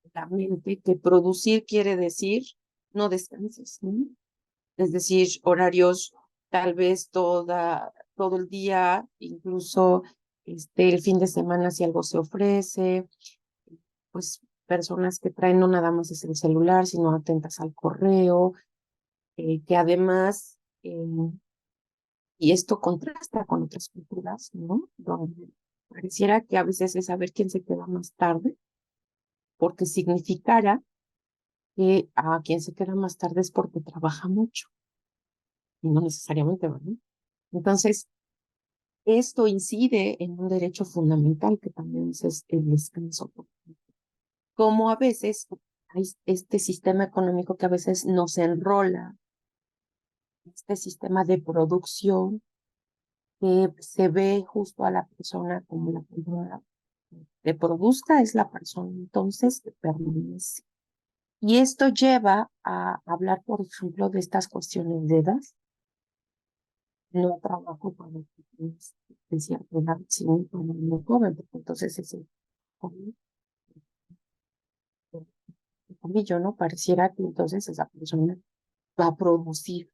B: en la mente que producir quiere decir no descanses, ¿no? Es decir, horarios tal vez todo el día, incluso el fin de semana si algo se ofrece, pues personas que traen no nada más es el celular, sino atentas al correo, que además, y esto contrasta con otras culturas, ¿no? Donde pareciera que a veces es saber quién se queda más tarde, porque significara que a quien se queda más tarde es porque trabaja mucho, y no necesariamente, ¿verdad? Entonces, esto incide en un derecho fundamental que también es el descanso. Como a veces hay este sistema económico que a veces nos enrola, este sistema de producción que se ve justo a la persona como la persona que produzca es la persona entonces que permanece. Y esto lleva a hablar, por ejemplo, de estas cuestiones de edad. No trabajo para que tienes de cierta edad, sino para el muy joven, porque entonces ese joven, yo no pareciera que entonces esa persona va a producir.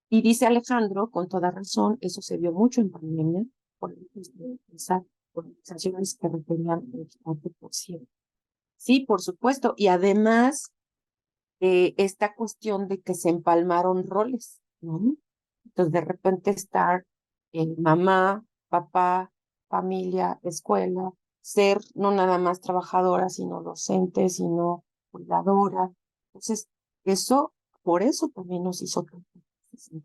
B: Y dice Alejandro, con toda razón, eso se vio mucho en pandemia, por esas organizaciones que requerían el 4%. Sí, por supuesto. Y además, esta cuestión de que se empalmaron roles, ¿no? Entonces, de repente estar mamá, papá, familia, escuela, ser no nada más trabajadora, sino docente, sino cuidadora. Entonces, eso, por eso también nos hizo tanto. Si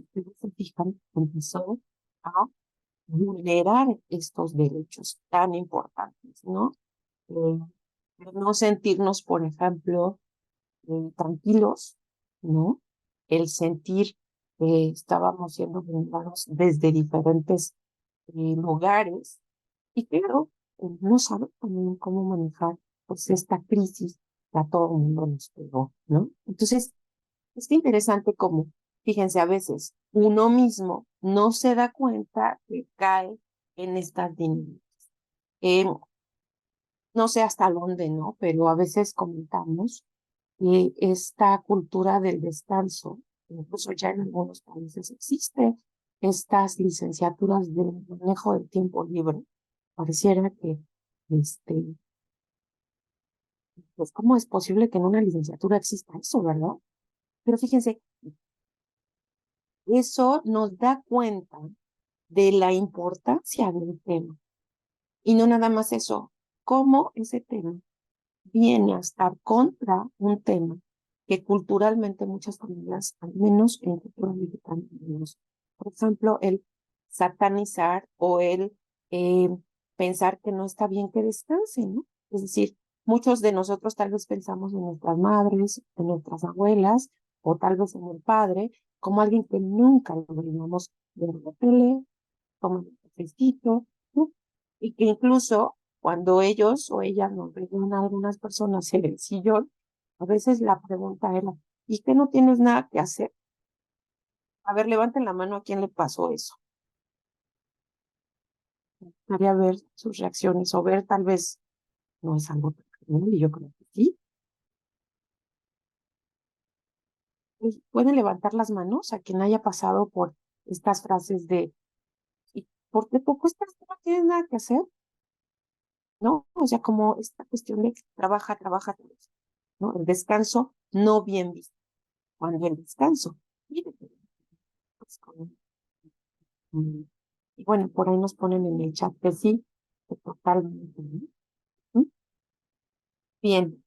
B: ustedes se fijan, empezó a vulnerar estos derechos tan importantes, ¿no? No sentirnos, por ejemplo, tranquilos, ¿no? El sentir que estábamos siendo vulnerados desde diferentes lugares y claro, no saber también cómo manejar pues esta crisis que a todo el mundo nos pegó, ¿no? Entonces, es interesante como, fíjense, a veces uno mismo no se da cuenta que cae en estas dinámicas. No sé hasta dónde, ¿no? Pero a veces comentamos que esta cultura del descanso, incluso ya en algunos países existe, estas licenciaturas de manejo del tiempo libre. Pareciera que, pues, ¿cómo es posible que en una licenciatura exista eso, verdad? Pero fíjense, eso nos da cuenta de la importancia del tema. Y no nada más eso, cómo ese tema viene a estar contra un tema que culturalmente muchas familias, al menos en cultura mexicana, tenemos. Por ejemplo, el satanizar o el pensar que no está bien que descansen, ¿no? Es decir, muchos de nosotros tal vez pensamos en nuestras madres, en nuestras abuelas, o tal vez en el padre, como alguien que nunca lo veíamos ver la tele, tomar un cafecito, ¿no? Y que incluso cuando ellos o ellas nos veían a algunas personas en el sillón, a veces la pregunta era, ¿y qué no tienes nada que hacer? A ver, levanten la mano a quién le pasó eso. Me gustaría ver sus reacciones o ver tal vez no es algo tan común, y yo creo que sí. Pueden levantar las manos a quien haya pasado por estas frases de ¿y por qué poco estás? ¿No tienes nada que hacer? ¿No? O sea, como esta cuestión de trabaja, trabaja, trabaja, ¿no? El descanso no bien visto. Cuando el descanso, mire, pues, y bueno, por ahí nos ponen en el chat que sí, que totalmente, ¿no? ¿Mm? Bien,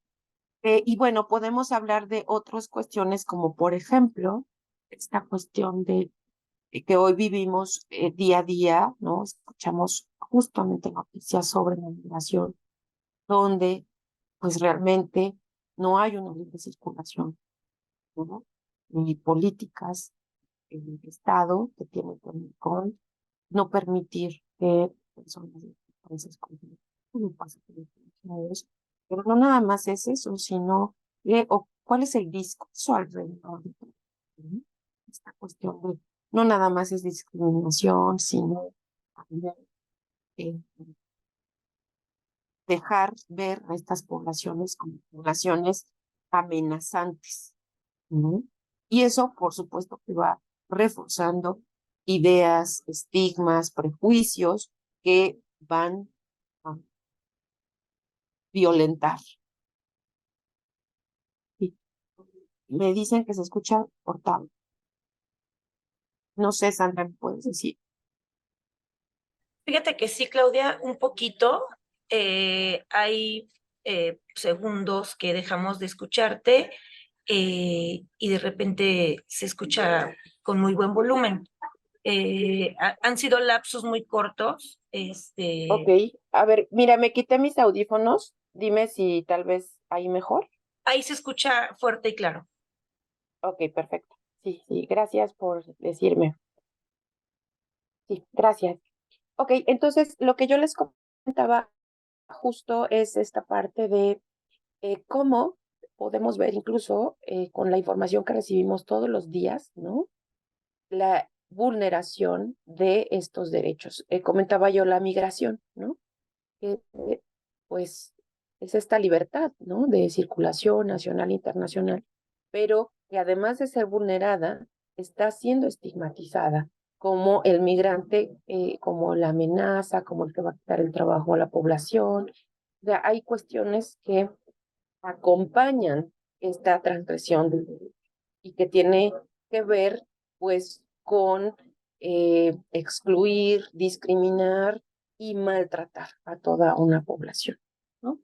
B: y bueno, podemos hablar de otras cuestiones como, por ejemplo, esta cuestión de que hoy vivimos día a día, ¿no? Escuchamos justamente noticias sobre la migración, donde pues realmente no hay una libre circulación, ¿no? Ni políticas del Estado que tienen que ver con no permitir que personas de países como pasa con los refugiados, pero no nada más es eso, sino o cuál es el discurso alrededor de todo, ¿no? Esta cuestión de no nada más es discriminación, sino también, dejar ver a estas poblaciones como poblaciones amenazantes, ¿no? Y eso, por supuesto, que va reforzando ideas, estigmas, prejuicios que van a violentar. Sí. Me dicen que se escucha cortado. No sé, Sandra, ¿me puedes decir?
A: Fíjate que sí, Claudia, un poquito. Hay segundos que dejamos de escucharte y de repente se escucha con muy buen volumen. Han sido lapsos muy cortos.
B: Ok, a ver, mira, me quité mis audífonos. Dime si tal vez ahí mejor.
A: Ahí se escucha fuerte y claro.
B: Ok, perfecto. Sí, sí, gracias por decirme. Sí, gracias. Ok, entonces lo que yo les comentaba justo es esta parte de cómo podemos ver incluso con la información que recibimos todos los días, ¿no? La vulneración de estos derechos. Comentaba yo la migración, ¿no? Que pues es esta libertad, ¿no? De circulación nacional e internacional, pero que además de ser vulnerada, está siendo estigmatizada como el migrante, como la amenaza, como el que va a quitar el trabajo a la población. O sea, hay cuestiones que acompañan esta transgresión y que tiene que ver, pues, con excluir, discriminar y maltratar a toda una población, ¿no?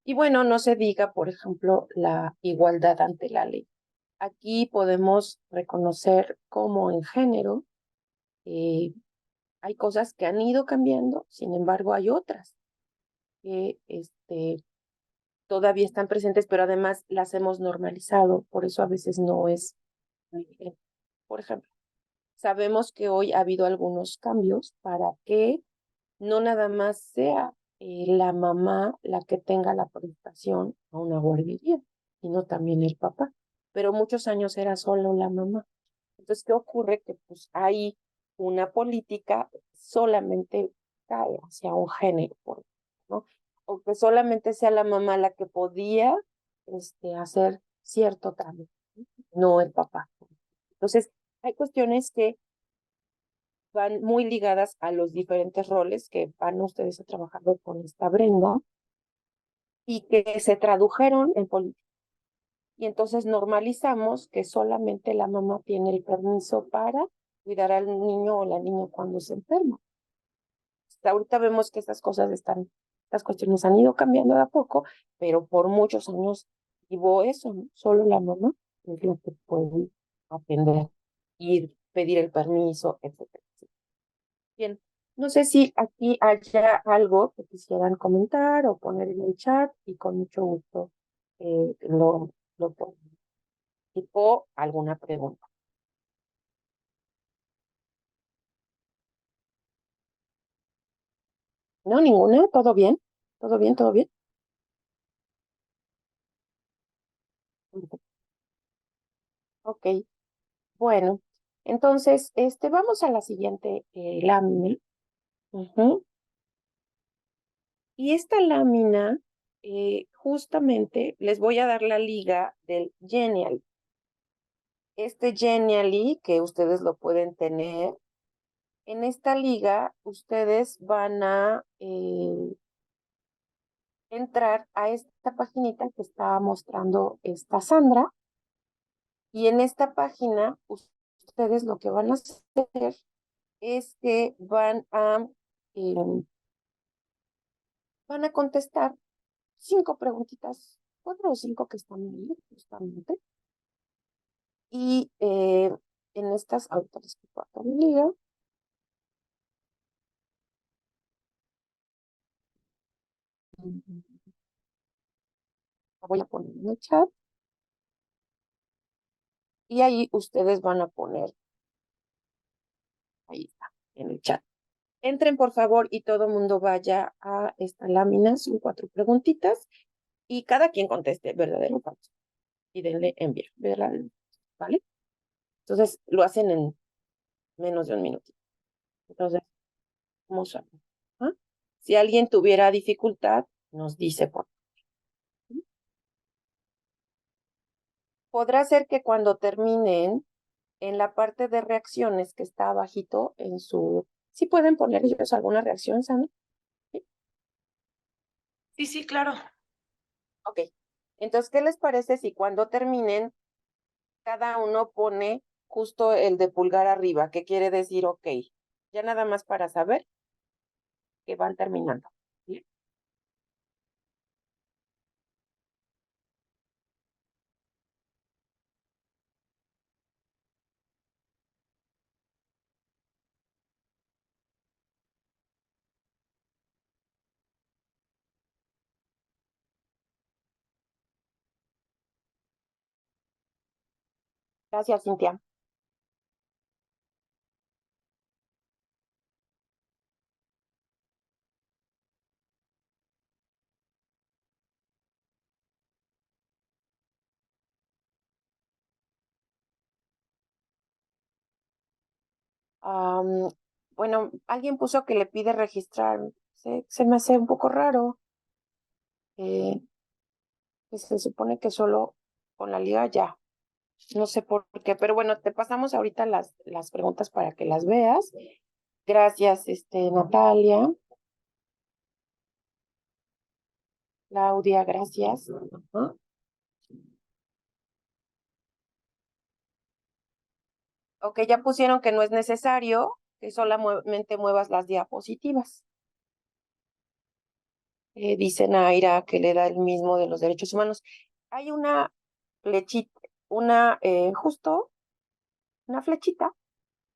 B: Y bueno, no se diga, por ejemplo, la igualdad ante la ley. Aquí podemos reconocer cómo en género hay cosas que han ido cambiando, sin embargo, hay otras que todavía están presentes, pero además las hemos normalizado, por eso a veces no es muy bien. Por ejemplo, sabemos que hoy ha habido algunos cambios para que no nada más sea la mamá la que tenga la prestación a una guardería, sino también el papá. Pero muchos años era solo la mamá. Entonces, ¿qué ocurre? Que pues hay una política solamente cae hacia un género, ¿no? O que solamente sea la mamá la que podía hacer cierto trámite, no el papá. Entonces, hay cuestiones que van muy ligadas a los diferentes roles que van ustedes a trabajar con esta Brenda y que se tradujeron en política. Y entonces normalizamos que solamente la mamá tiene el permiso para cuidar al niño o la niña cuando se enferma. Hasta ahorita vemos que estas cuestiones han ido cambiando de a poco, pero por muchos años hubo eso, ¿no? Solo la mamá es la que puede atender, ir, pedir el permiso, etcétera. Bien, no sé si aquí haya algo que quisieran comentar o poner en el chat y con mucho gusto lo pongo. Tipo alguna pregunta. No, ninguna, todo bien, todo bien, todo bien. Ok, bueno, entonces, vamos a la siguiente lámina. Ujú. Y esta lámina, justamente les voy a dar la liga del Genial. Este Genially, que ustedes lo pueden tener, en esta liga ustedes van a entrar a esta paginita que estaba mostrando esta Sandra. Y en esta página ustedes lo que van a hacer es que van a contestar 5 preguntitas, 4 o 5 que están ahí, justamente. Y en estas, ahorita les comparto mi liga. La voy a poner en el chat. Y ahí ustedes van a poner, ahí está, en el chat. Entren, por favor, y todo el mundo vaya a esta lámina, son 4 preguntitas, y cada quien conteste verdadero o falso. Y denle enviar, ¿vale? Entonces, lo hacen menos de un minutito. Entonces, vamos a ver. ¿Ah? Si alguien tuviera dificultad, nos dice por favor. Podrá ser que cuando terminen, en la parte de reacciones que está abajito en su... ¿Sí pueden poner ellos alguna reacción, Sandra?
A: Sí, sí, claro.
B: Ok. Entonces, ¿qué les parece si cuando terminen, cada uno pone justo el de pulgar arriba, que quiere decir ok? Ya nada más para saber que van terminando. ¿Sí? Gracias, Cintia. Am, bueno, alguien puso que le pide registrar. Se me hace un poco raro. Que se supone que solo con la liga ya. No sé por qué, pero bueno, te pasamos ahorita las preguntas para que las veas. Gracias, Natalia. Claudia, gracias. Ajá. Ok, ya pusieron que no es necesario que solamente muevas las diapositivas. Dice Naira que le da el mismo de los derechos humanos. Hay una flechita, justo una flechita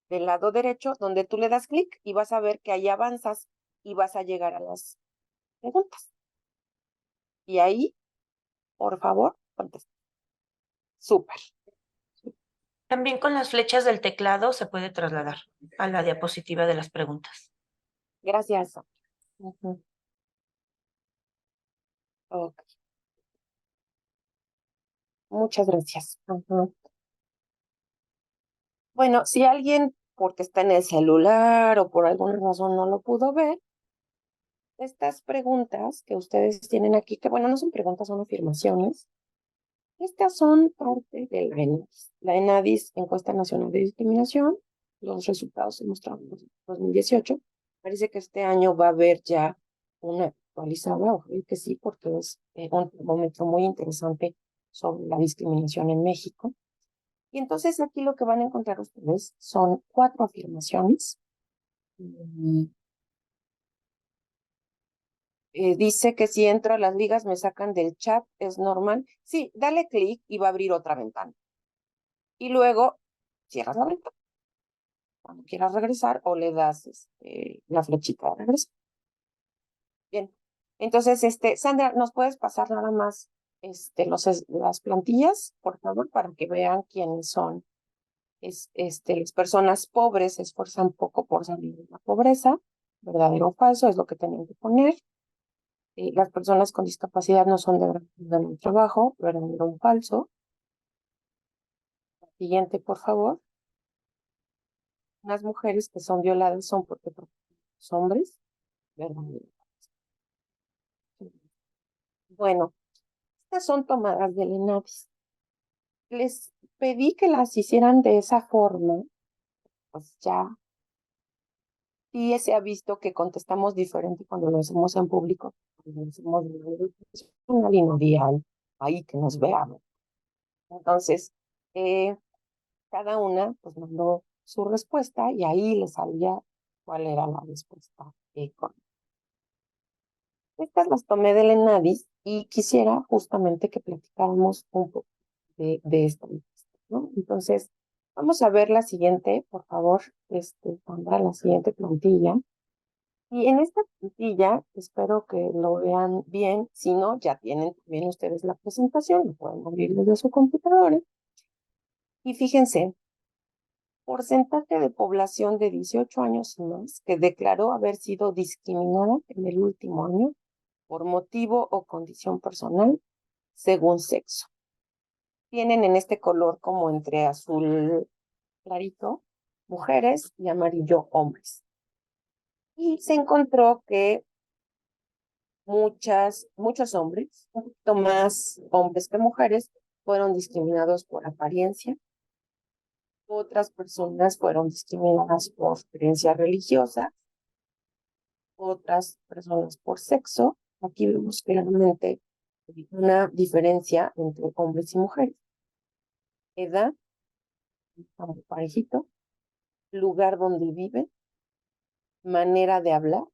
B: del lado derecho donde tú le das clic y vas a ver que ahí avanzas y vas a llegar a las preguntas. Y ahí, por favor, contesta. Súper.
A: También con las flechas del teclado se puede trasladar a la diapositiva de las preguntas.
B: Gracias. Ok. Muchas gracias. Bueno, si alguien, porque está en el celular o por alguna razón no lo pudo ver, estas preguntas que ustedes tienen aquí, que bueno, no son preguntas, son afirmaciones, estas son parte de la ENADIS. La ENADIS, Encuesta Nacional de Discriminación, los resultados se mostraron en 2018. Parece que este año va a haber ya una actualizada, ojalá que sí, porque es un termómetro muy interesante sobre la discriminación en México. Y entonces aquí lo que van a encontrar ustedes son 4 afirmaciones. Dice que si entro a las ligas me sacan del chat, ¿es normal? Sí, dale clic y va a abrir otra ventana. Y luego cierras la ventana cuando quieras regresar o le das la flechita de regreso. Bien, entonces, Sandra, ¿nos puedes pasar nada más las plantillas, por favor, para que vean quiénes son? Las personas pobres se esfuerzan poco por salir de la pobreza, verdadero o falso, es lo que tienen que poner. Las personas con discapacidad no son de gran ayuda en el trabajo, verdadero o falso. Siguiente, por favor. Las mujeres que son violadas son porque los hombres, verdadero. Bueno, estas son tomadas del ENADIS. Les pedí que las hicieran de esa forma, pues ya sí se ha visto que contestamos diferente cuando lo hacemos en público. Cuando lo hacemos una lineal, ahí que nos veamos. Entonces, cada una pues mandó su respuesta y ahí le salía cuál era la respuesta correcta. Estas las tomé del ENADIS y quisiera justamente que platicáramos un poco de esta encuesta, ¿no? Entonces, vamos a ver la siguiente, por favor, Sandra, la siguiente plantilla. Y en esta plantilla, espero que lo vean bien, si no, ya tienen también ustedes la presentación, lo pueden abrir desde su computadora. Y fíjense, porcentaje de población de 18 años y más que declaró haber sido discriminada en el último año por motivo o condición personal según sexo. Tienen en este color como entre azul clarito, mujeres y amarillo hombres. Y se encontró que muchos hombres, un poquito más hombres que mujeres, fueron discriminados por apariencia. Otras personas fueron discriminadas por creencia religiosa. Otras personas por sexo. Aquí vemos claramente una diferencia entre hombres y mujeres. Edad, estamos parejito, lugar donde vive, manera de hablar,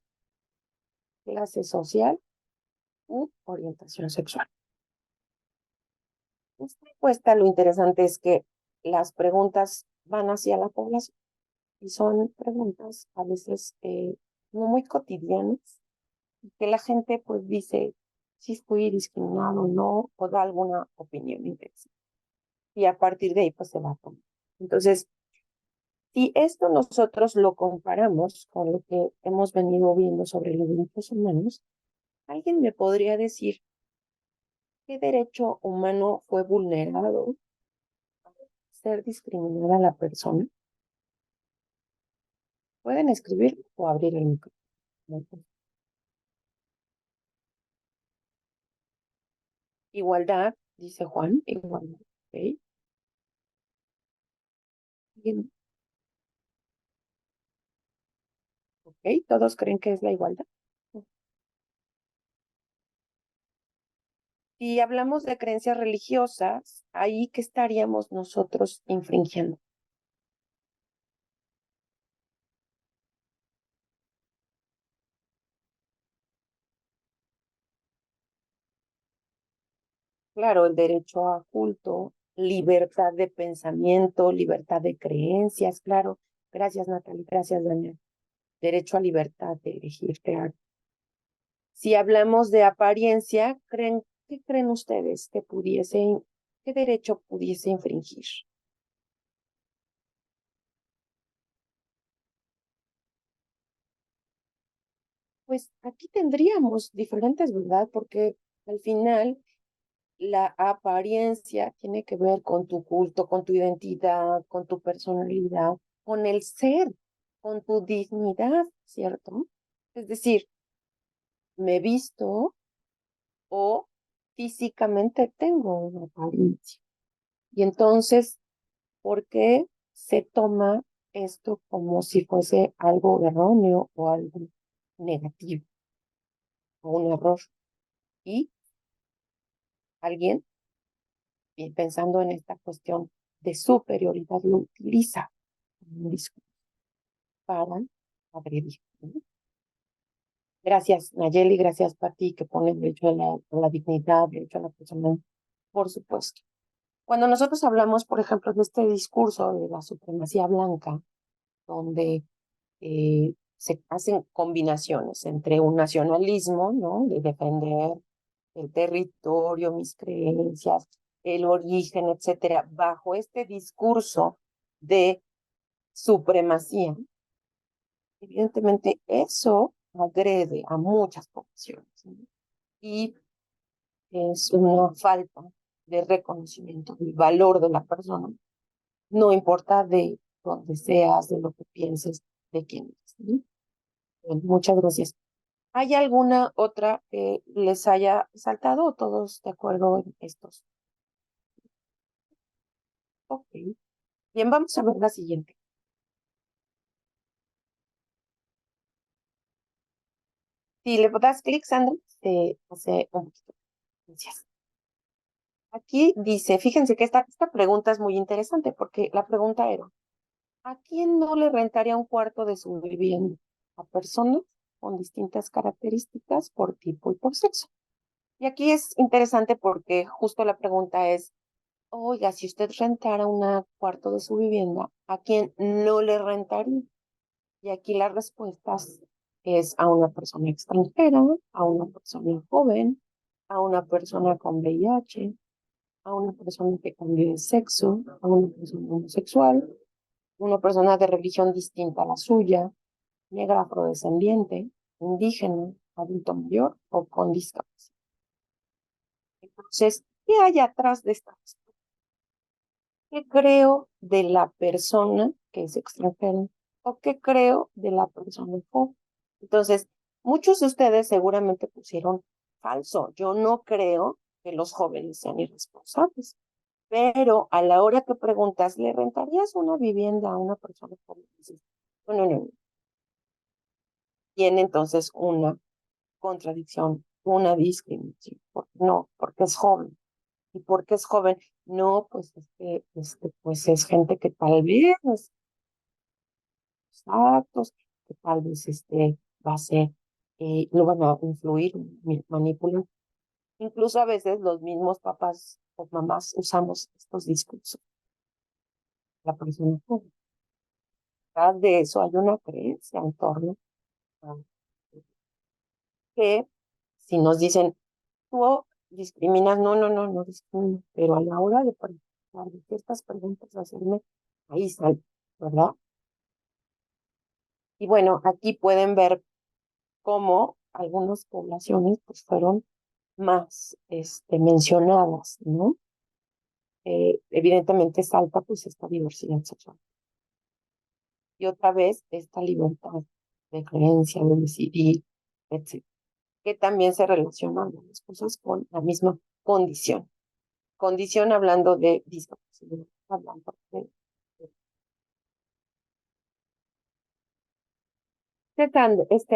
B: clase social u orientación sexual. Esta encuesta, lo interesante es que las preguntas van hacia la población y son preguntas a veces no muy cotidianas y que la gente pues dice si fui discriminado o no, o da alguna opinión interesante. Y a partir de ahí pues se va a tomar. Entonces, si esto nosotros lo comparamos con lo que hemos venido viendo sobre los derechos humanos, ¿alguien me podría decir qué derecho humano fue vulnerado al ser discriminada la persona? Pueden escribir o abrir el micrófono. Igualdad, dice Juan, igualdad. ¿Okay? Bien. ¿Ok? ¿Todos creen que es la igualdad? Si hablamos de creencias religiosas, ahí ¿qué estaríamos nosotros infringiendo? Claro, el derecho a culto, libertad de pensamiento, libertad de creencias, claro. Gracias, Natalie. Gracias, Daniel. Derecho a libertad de elegir, claro. Si hablamos de apariencia, ¿qué creen ustedes que qué derecho pudiese infringir? Pues aquí tendríamos diferentes, ¿verdad? Porque al final la apariencia tiene que ver con tu culto, con tu identidad, con tu personalidad, con el ser, con tu dignidad, ¿cierto? Es decir, me visto o físicamente tengo una apariencia. Y entonces, ¿por qué se toma esto como si fuese algo erróneo o algo negativo o un error? Y alguien, pensando en esta cuestión de superioridad, lo utiliza como un discurso para agredir, ¿no? Gracias, Nayeli, gracias, Pati, que pone el derecho a la dignidad, el derecho a la persona, por supuesto. Cuando nosotros hablamos, por ejemplo, de este discurso de la supremacía blanca, donde se hacen combinaciones entre un nacionalismo, ¿no? De defender el territorio, mis creencias, el origen, etcétera, bajo este discurso de supremacía, evidentemente eso agrede a muchas poblaciones, ¿no? Y es una falta de reconocimiento del valor de la persona, no importa de dónde seas, de lo que pienses, de quién eres, ¿no? Bueno, muchas gracias. ¿Hay alguna otra que les haya saltado o todos de acuerdo en estos? Ok. Bien, vamos a ver la siguiente. Si le das clic, Sandra, se hace un poquito. Gracias. Aquí dice, fíjense que esta pregunta es muy interesante porque la pregunta era, ¿a quién no le rentaría un cuarto de su vivienda? A personas con distintas características por tipo y por sexo. Y aquí es interesante porque justo la pregunta es, oiga, si usted rentara un cuarto de su vivienda, ¿a quién no le rentaría? Y aquí la respuesta es a una persona extranjera, a una persona joven, a una persona con VIH, a una persona que cambie de sexo, a una persona homosexual, una persona de religión distinta a la suya, negra, afrodescendiente, indígena, adulto mayor o con discapacidad. Entonces, ¿qué hay atrás de esta respuesta? ¿Qué creo de la persona que que es extranjero o qué creo de la persona joven. Entonces, muchos de ustedes seguramente pusieron falso. Yo no creo que los jóvenes sean irresponsables, pero a la hora que preguntas, ¿le rentarías una vivienda a una persona joven? Dices, no, no, no. Tiene entonces una contradicción, una discriminación. No, porque es joven. ¿Y por qué es joven? No, pues es que pues es gente que tal vez actos, que tal vez va a ser, lo van a influir, manipular. Incluso a veces los mismos papás o mamás usamos estos discursos. La persona joven. Detrás de eso hay una creencia en torno a que si nos dicen, tú discriminas, no, no, no, no discrimino, pero a la hora de ciertas preguntas hacerme, ahí sale, ¿verdad? Y bueno, aquí pueden ver cómo algunas poblaciones pues fueron más mencionadas, ¿no? Evidentemente salta pues esta diversidad sexual. Y otra vez esta libertad de creencia, de decidir, etc. Que también se relacionan las cosas con la misma condición. Condición hablando de discapacidad, hablando de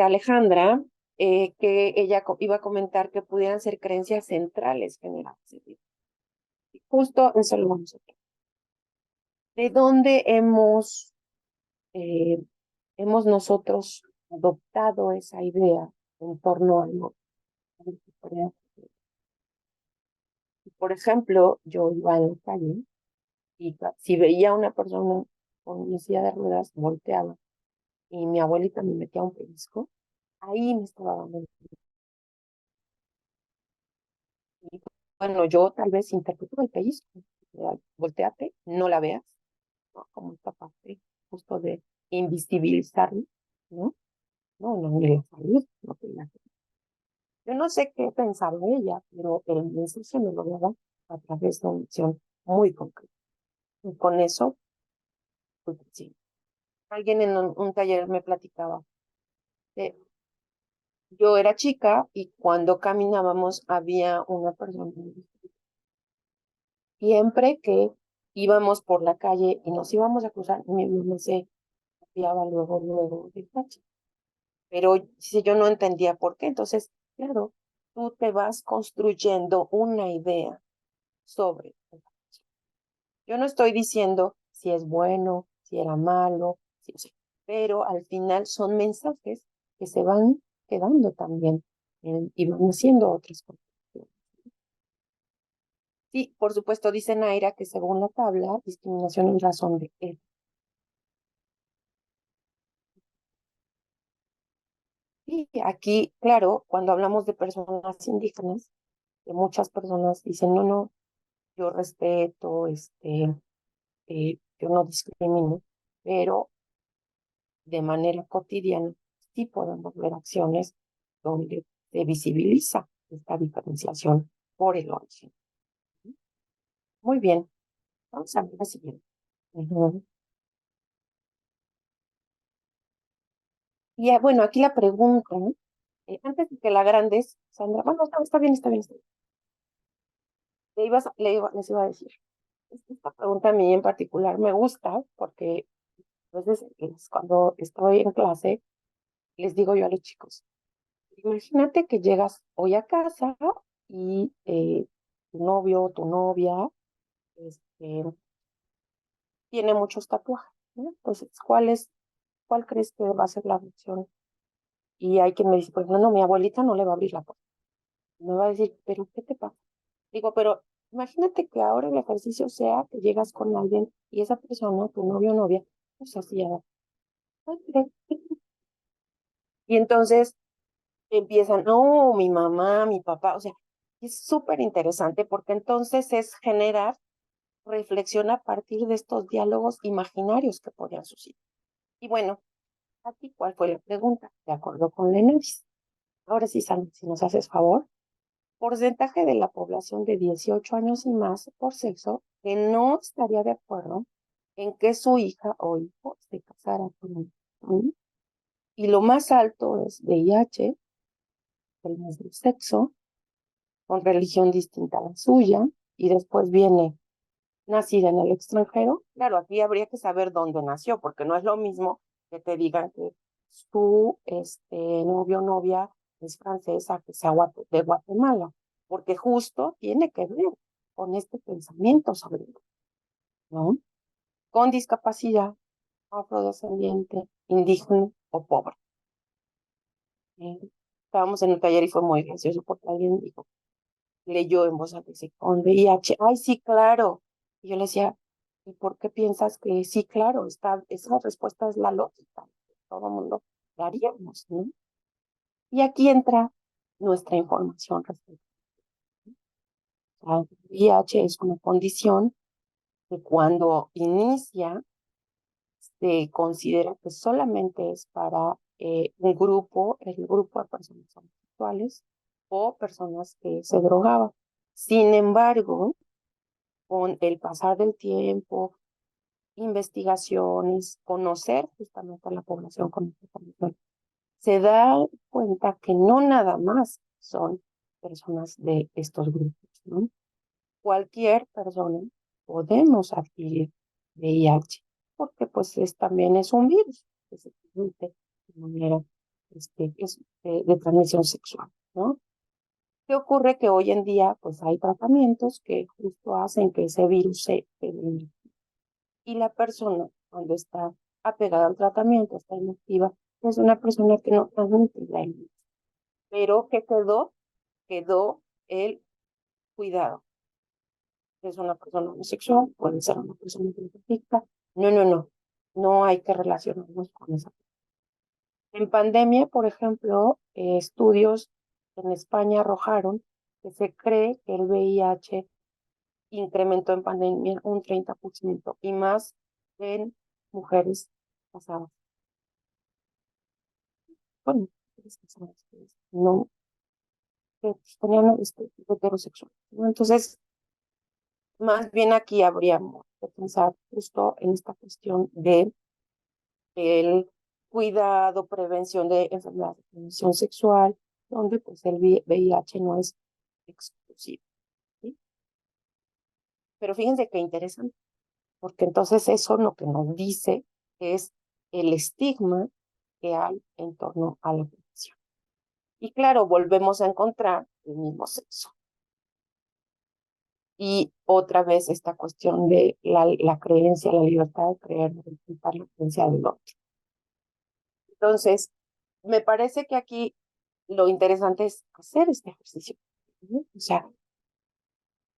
B: Alejandra, que ella iba a comentar que pudieran ser creencias centrales generales. Justo eso lo vamos a ver. ¿De dónde hemos nosotros adoptado esa idea en torno a lo que por ejemplo, yo iba en la calle y si veía a una persona con una silla de ruedas, volteaba y mi abuelita me metía un pellizco, ahí me estaba dando. Y bueno, yo tal vez interpreto el pellizco, volteate, no la veas, ¿no? Como esta parte justo de invisibilizarlo, ¿no? No, no, ni la salud, no te la. Yo no sé qué pensaba ella, pero el mensaje me lo daba a través de una acción muy concreta. Y con eso, pues sí. Alguien en un taller me platicaba. Yo era chica y cuando caminábamos había una persona. Siempre que íbamos por la calle y nos íbamos a cruzar, mi mamá se fiaba luego del tache. Pero si yo no entendía por qué, entonces, claro, tú te vas construyendo una idea sobre. Yo no estoy diciendo si es bueno, si era malo, pero al final son mensajes que se van quedando también y van haciendo otras cosas. Sí, por supuesto, dice Naira que según la tabla, discriminación en razón de él. Y aquí, claro, cuando hablamos de personas indígenas, que muchas personas dicen, no, no, yo respeto, yo no discrimino, pero de manera cotidiana sí podemos ver acciones donde se visibiliza esta diferenciación por el origen. Muy bien, vamos a ver la siguiente. Y bueno, aquí la pregunta, antes de que la agrandes, Sandra, bueno, está bien, está bien, está bien. Les iba a decir, esta pregunta a mí en particular me gusta porque a veces cuando estoy en clase, les digo yo a los chicos, imagínate que llegas hoy a casa y tu novio o tu novia tiene muchos tatuajes, ¿no? Entonces, ¿cuál crees que va a ser la reacción? Y hay quien me dice, pues no, mi abuelita no le va a abrir la puerta. Me va a decir, ¿pero qué te pasa? Digo, pero imagínate que ahora el ejercicio sea que llegas con alguien y esa persona, tu novio o novia, pues así ya. Y entonces empiezan, no, mi mamá, mi papá, o sea, es súper interesante porque entonces es generar reflexión a partir de estos diálogos imaginarios que podrían suceder. Y bueno, aquí, ¿cuál fue la pregunta? De acuerdo con la ENADIS. Ahora sí, Sandra, si nos haces favor. Porcentaje de la población de 18 años y más por sexo que no estaría de acuerdo
O: en que su hija o hijo se casara con él. ¿Sí? Y lo más alto es VIH, el mismo sexo, con religión distinta a la suya, y después viene nacida en el extranjero. Claro, aquí habría que saber dónde nació, porque no es lo mismo que te digan que su novio o novia es francesa, que sea de Guatemala, porque justo tiene que ver con este pensamiento sobre él, ¿no? Con discapacidad, afrodescendiente, indígena o pobre. Estábamos en un taller y fue muy gracioso porque alguien dijo, leyó en voz alta, dice, con VIH, ay, sí, claro. Y yo le decía, ¿y por qué piensas que sí, claro? Esa respuesta es la lógica. Todo el mundo daríamos, ¿no? Y aquí entra nuestra información respecto. El VIH es una condición que cuando inicia se considera que solamente es para un grupo, el grupo de personas homosexuales o personas que se drogaban. Sin embargo, con el pasar del tiempo, investigaciones, conocer justamente a la población con esta condición, se da cuenta que no nada más son personas de estos grupos, ¿no? Cualquier persona podemos adquirir VIH, porque pues también es un virus que se transmite de manera de transmisión sexual, ¿no? ¿Qué ocurre? Que hoy en día pues hay tratamientos que justo hacen que ese virus se elimine. Y la persona, cuando está apegada al tratamiento, está inactiva, es una persona que no transmite la virus. Pero ¿qué quedó? Quedó el cuidado. Es una persona homosexual, puede ser una persona transgénica. No hay que relacionarnos con esa. En pandemia, por ejemplo, estudios en España arrojaron que se cree que el VIH incrementó en pandemia un 30% y más en mujeres casadas. Bueno, mujeres casadas, no, que tenían heterosexual, ¿no? Entonces, más bien aquí habríamos que pensar justo en esta cuestión de el cuidado, prevención de enfermedades de transmisión sexual, donde pues el VIH no es exclusivo, ¿sí? Pero fíjense qué interesante, porque entonces eso lo que nos dice es el estigma que hay en torno a la población. Y claro, volvemos a encontrar el mismo sexo. Y otra vez esta cuestión de la creencia, la libertad de creer, de respetar la creencia del otro. Entonces, me parece que aquí lo interesante es hacer este ejercicio, ¿no? O sea,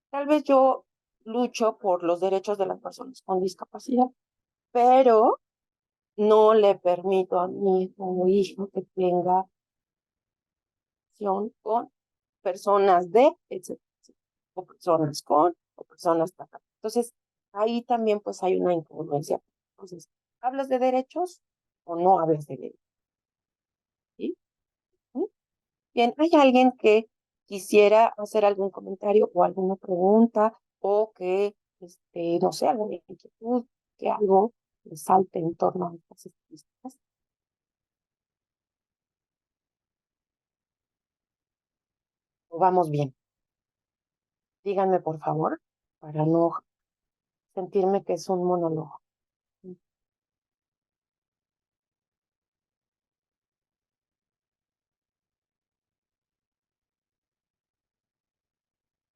O: tal vez yo lucho por los derechos de las personas con discapacidad, pero no le permito a mi hijo que tenga relación con personas de, etcétera, o personas con, o personas tal. Entonces, ahí también pues hay una incongruencia. Entonces, ¿hablas de derechos o no hablas de derechos? ¿Sí? ¿Sí? Bien, ¿hay alguien que quisiera hacer algún comentario o alguna pregunta o que, no sé, alguna inquietud, que algo le salte en torno a estas estadísticas? ¿O vamos bien? Díganme, por favor, para no sentirme que es un monólogo.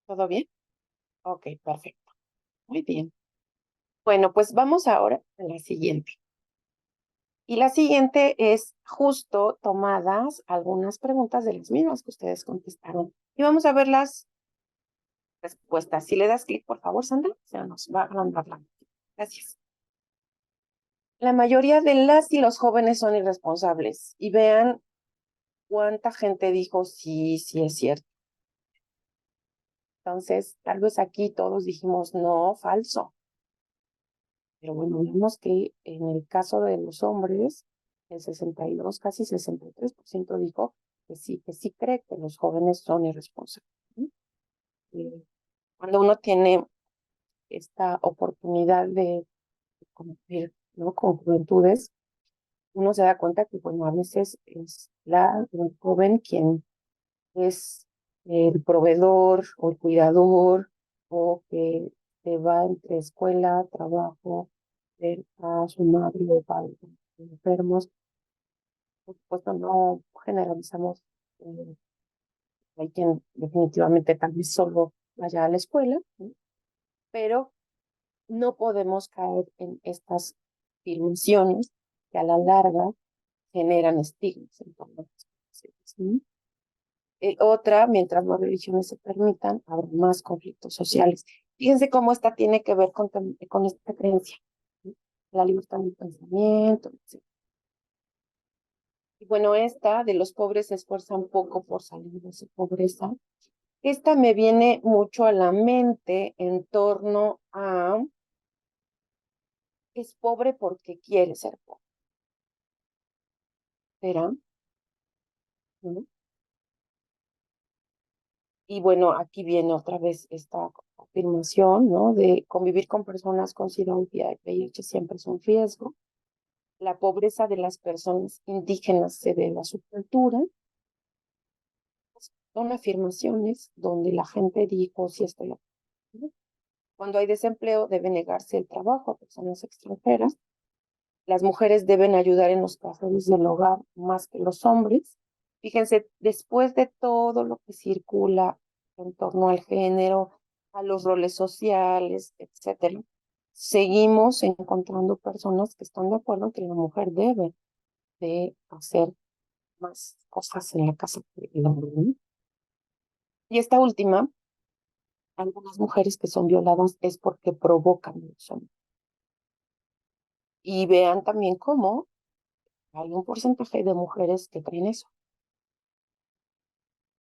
O: ¿Todo bien? Ok, perfecto. Muy bien. Bueno, pues vamos ahora a la siguiente. Y la siguiente es justo tomadas algunas preguntas de las mismas que ustedes contestaron. Y vamos a ver las respuestas. Si le das clic, por favor, Sandra, se nos va a agrandar la. Gracias. La mayoría de las y los jóvenes son irresponsables. Y vean cuánta gente dijo sí, sí es cierto. Entonces, tal vez aquí todos dijimos no, falso. Pero bueno, vemos que en el caso de los hombres, el 62, casi 63% dijo que sí cree que los jóvenes son irresponsables. Cuando uno tiene esta oportunidad de convivir, ¿no? Con juventudes, uno se da cuenta que, bueno, a veces es el joven quien es el proveedor o el cuidador o que se va entre escuela, trabajo, ver a su madre o padre enfermos. Por supuesto, no generalizamos. Hay quien definitivamente tal vez solo vaya a la escuela, ¿no? Pero no podemos caer en estas afirmaciones que a la larga generan estigmas en torno a las situaciones, ¿no? Otra, mientras más religiones se permitan, habrá más conflictos sociales. Fíjense cómo esta tiene que ver con esta creencia, ¿no? La libertad de pensamiento, etc. Y bueno, esta de los pobres se esfuerzan poco por salir de su pobreza. Esta me viene mucho a la mente en torno a es pobre porque quiere ser pobre. ¿Será? ¿No? Y bueno, aquí viene otra vez esta afirmación, ¿no? De convivir con personas con SIDA y VIH siempre es un riesgo. La pobreza de las personas indígenas se debe a su cultura. Son afirmaciones donde la gente dijo, sí estoy de acuerdo. Cuando hay desempleo, debe negarse el trabajo a personas extranjeras. Las mujeres deben ayudar en los quehaceres del hogar más que los hombres. Fíjense, después de todo lo que circula en torno al género, a los roles sociales, etcétera, seguimos encontrando personas que están de acuerdo en que la mujer debe de hacer más cosas en la casa que el hombre, ¿no? Y esta última, algunas mujeres que son violadas es porque provocan a los hombres. Y vean también cómo hay un porcentaje de mujeres que creen eso.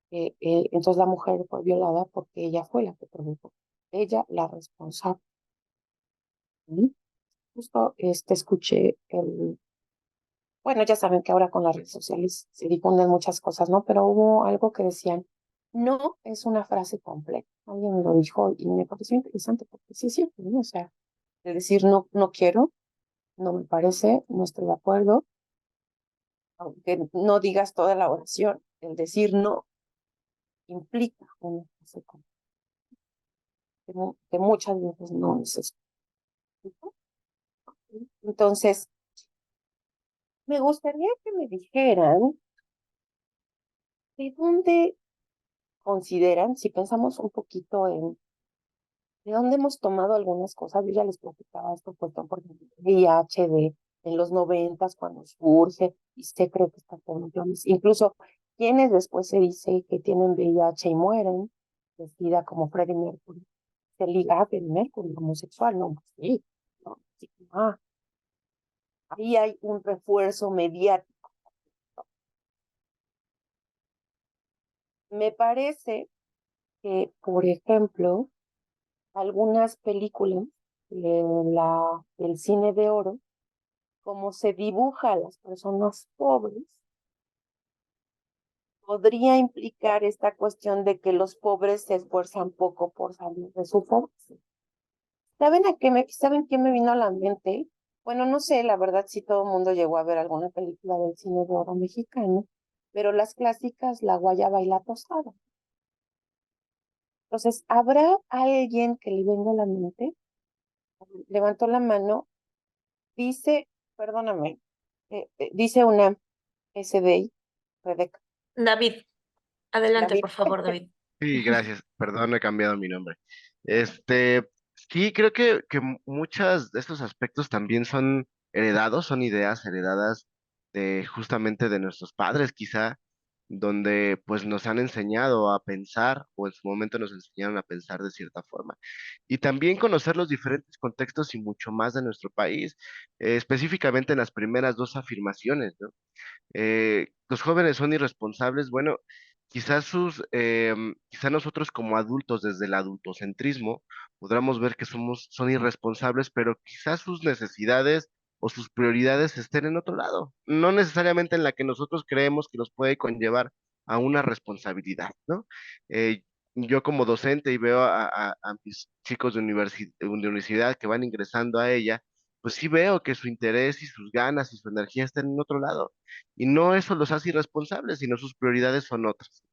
O: Entonces la mujer fue violada porque ella fue la que provocó. Ella la responsable. ¿Sí? Justo escuché bueno, ya saben que ahora con las redes sociales se difunden muchas cosas, ¿no? Pero hubo algo que decían, no es una frase completa. Alguien me lo dijo y me pareció interesante porque sí es cierto, ¿no? O sea, de decir no, no quiero, no me parece, no estoy de acuerdo, aunque no digas toda la oración, el decir no implica una frase completa, que muchas veces no es eso. Entonces, me gustaría que me dijeran de dónde consideran, si pensamos un poquito en de dónde hemos tomado algunas cosas. Yo ya les platicaba esto, pues, por ejemplo, VIH en los 90 cuando surge y se cree que está por millones. Incluso quienes después se dice que tienen VIH y mueren, decida como Freddie Mercury, se liga a Freddie Mercury, homosexual, no, pues sí, no, sí, ahí hay un refuerzo mediático. Me parece que, por ejemplo, algunas películas del cine de oro, como se dibuja a las personas pobres, podría implicar esta cuestión de que los pobres se esfuerzan poco por salir de su pobreza. ¿Saben qué me vino a la mente? Bueno, no sé, la verdad, si todo el mundo llegó a ver alguna película del cine de oro mexicano, pero las clásicas, La Guayaba y La Tostada. Entonces, ¿habrá alguien que le venga a la mente? Levantó la mano, dice, perdóname, dice una SDI, Rebeca.
A: David, adelante,
O: David.
A: por favor, David.
P: Sí, gracias. Perdón, no he cambiado mi nombre. Sí, creo que muchos de estos aspectos también son heredados, son ideas heredadas de justamente de nuestros padres, quizá, donde pues nos han enseñado a pensar o en su momento nos enseñaron a pensar de cierta forma. Y también conocer los diferentes contextos y mucho más de nuestro país, específicamente en las primeras dos afirmaciones, ¿no? Los jóvenes son irresponsables. Bueno, quizá nosotros como adultos desde el adultocentrismo podamos ver que son irresponsables, pero quizás sus necesidades o sus prioridades estén en otro lado, no necesariamente en la que nosotros creemos que nos puede conllevar a una responsabilidad, ¿no? Yo como docente y veo a mis chicos de universidad que van ingresando a ella, pues sí veo que su interés y sus ganas y su energía están en otro lado. Y no eso los hace irresponsables, sino sus prioridades son otras.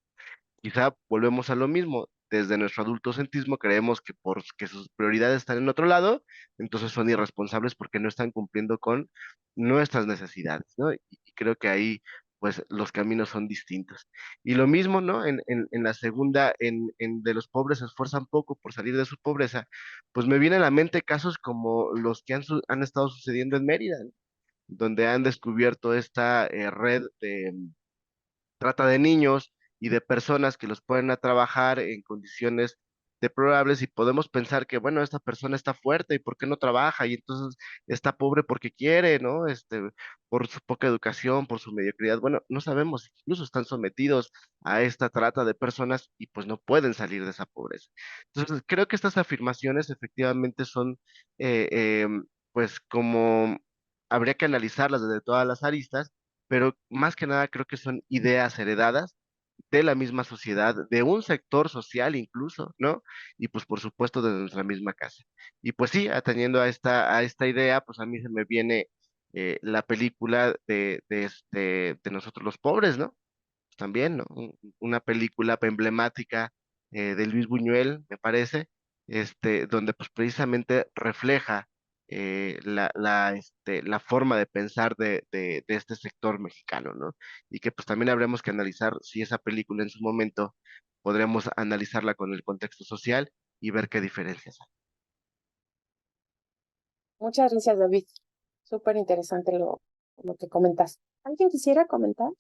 P: Quizá volvemos a lo mismo. Desde nuestro adultocentrismo creemos que porque sus prioridades están en otro lado, entonces son irresponsables porque no están cumpliendo con nuestras necesidades, ¿no? Y creo que ahí, pues, los caminos son distintos. Y lo mismo, ¿no? En la segunda, en de los pobres se esfuerzan poco por salir de su pobreza, pues me viene a la mente casos como los que han estado sucediendo en Mérida, ¿no? Donde han descubierto esta red de trata de niños y de personas que los ponen a trabajar en condiciones deplorables y podemos pensar que, bueno, esta persona está fuerte y ¿por qué no trabaja? Y entonces está pobre porque quiere, ¿no? Por su poca educación, por su mediocridad. Bueno, no sabemos, incluso están sometidos a esta trata de personas y pues no pueden salir de esa pobreza. Entonces, creo que estas afirmaciones efectivamente son, eh, pues como habría que analizarlas desde todas las aristas, pero más que nada creo que son ideas heredadas de la misma sociedad, de un sector social incluso, ¿no? Y pues por supuesto de nuestra misma casa. Y pues sí, atendiendo a esta idea, pues a mí se me viene la película de Nosotros los Pobres, ¿no? Pues también, ¿no? Una película emblemática de Luis Buñuel, me parece, donde pues precisamente refleja la forma de pensar de este sector mexicano, ¿no? Y que pues también habremos que analizar si esa película en su momento podremos analizarla con el contexto social y ver qué diferencias hay.
O: Muchas gracias, David. Súper interesante lo que comentas. ¿Alguien quisiera comentar?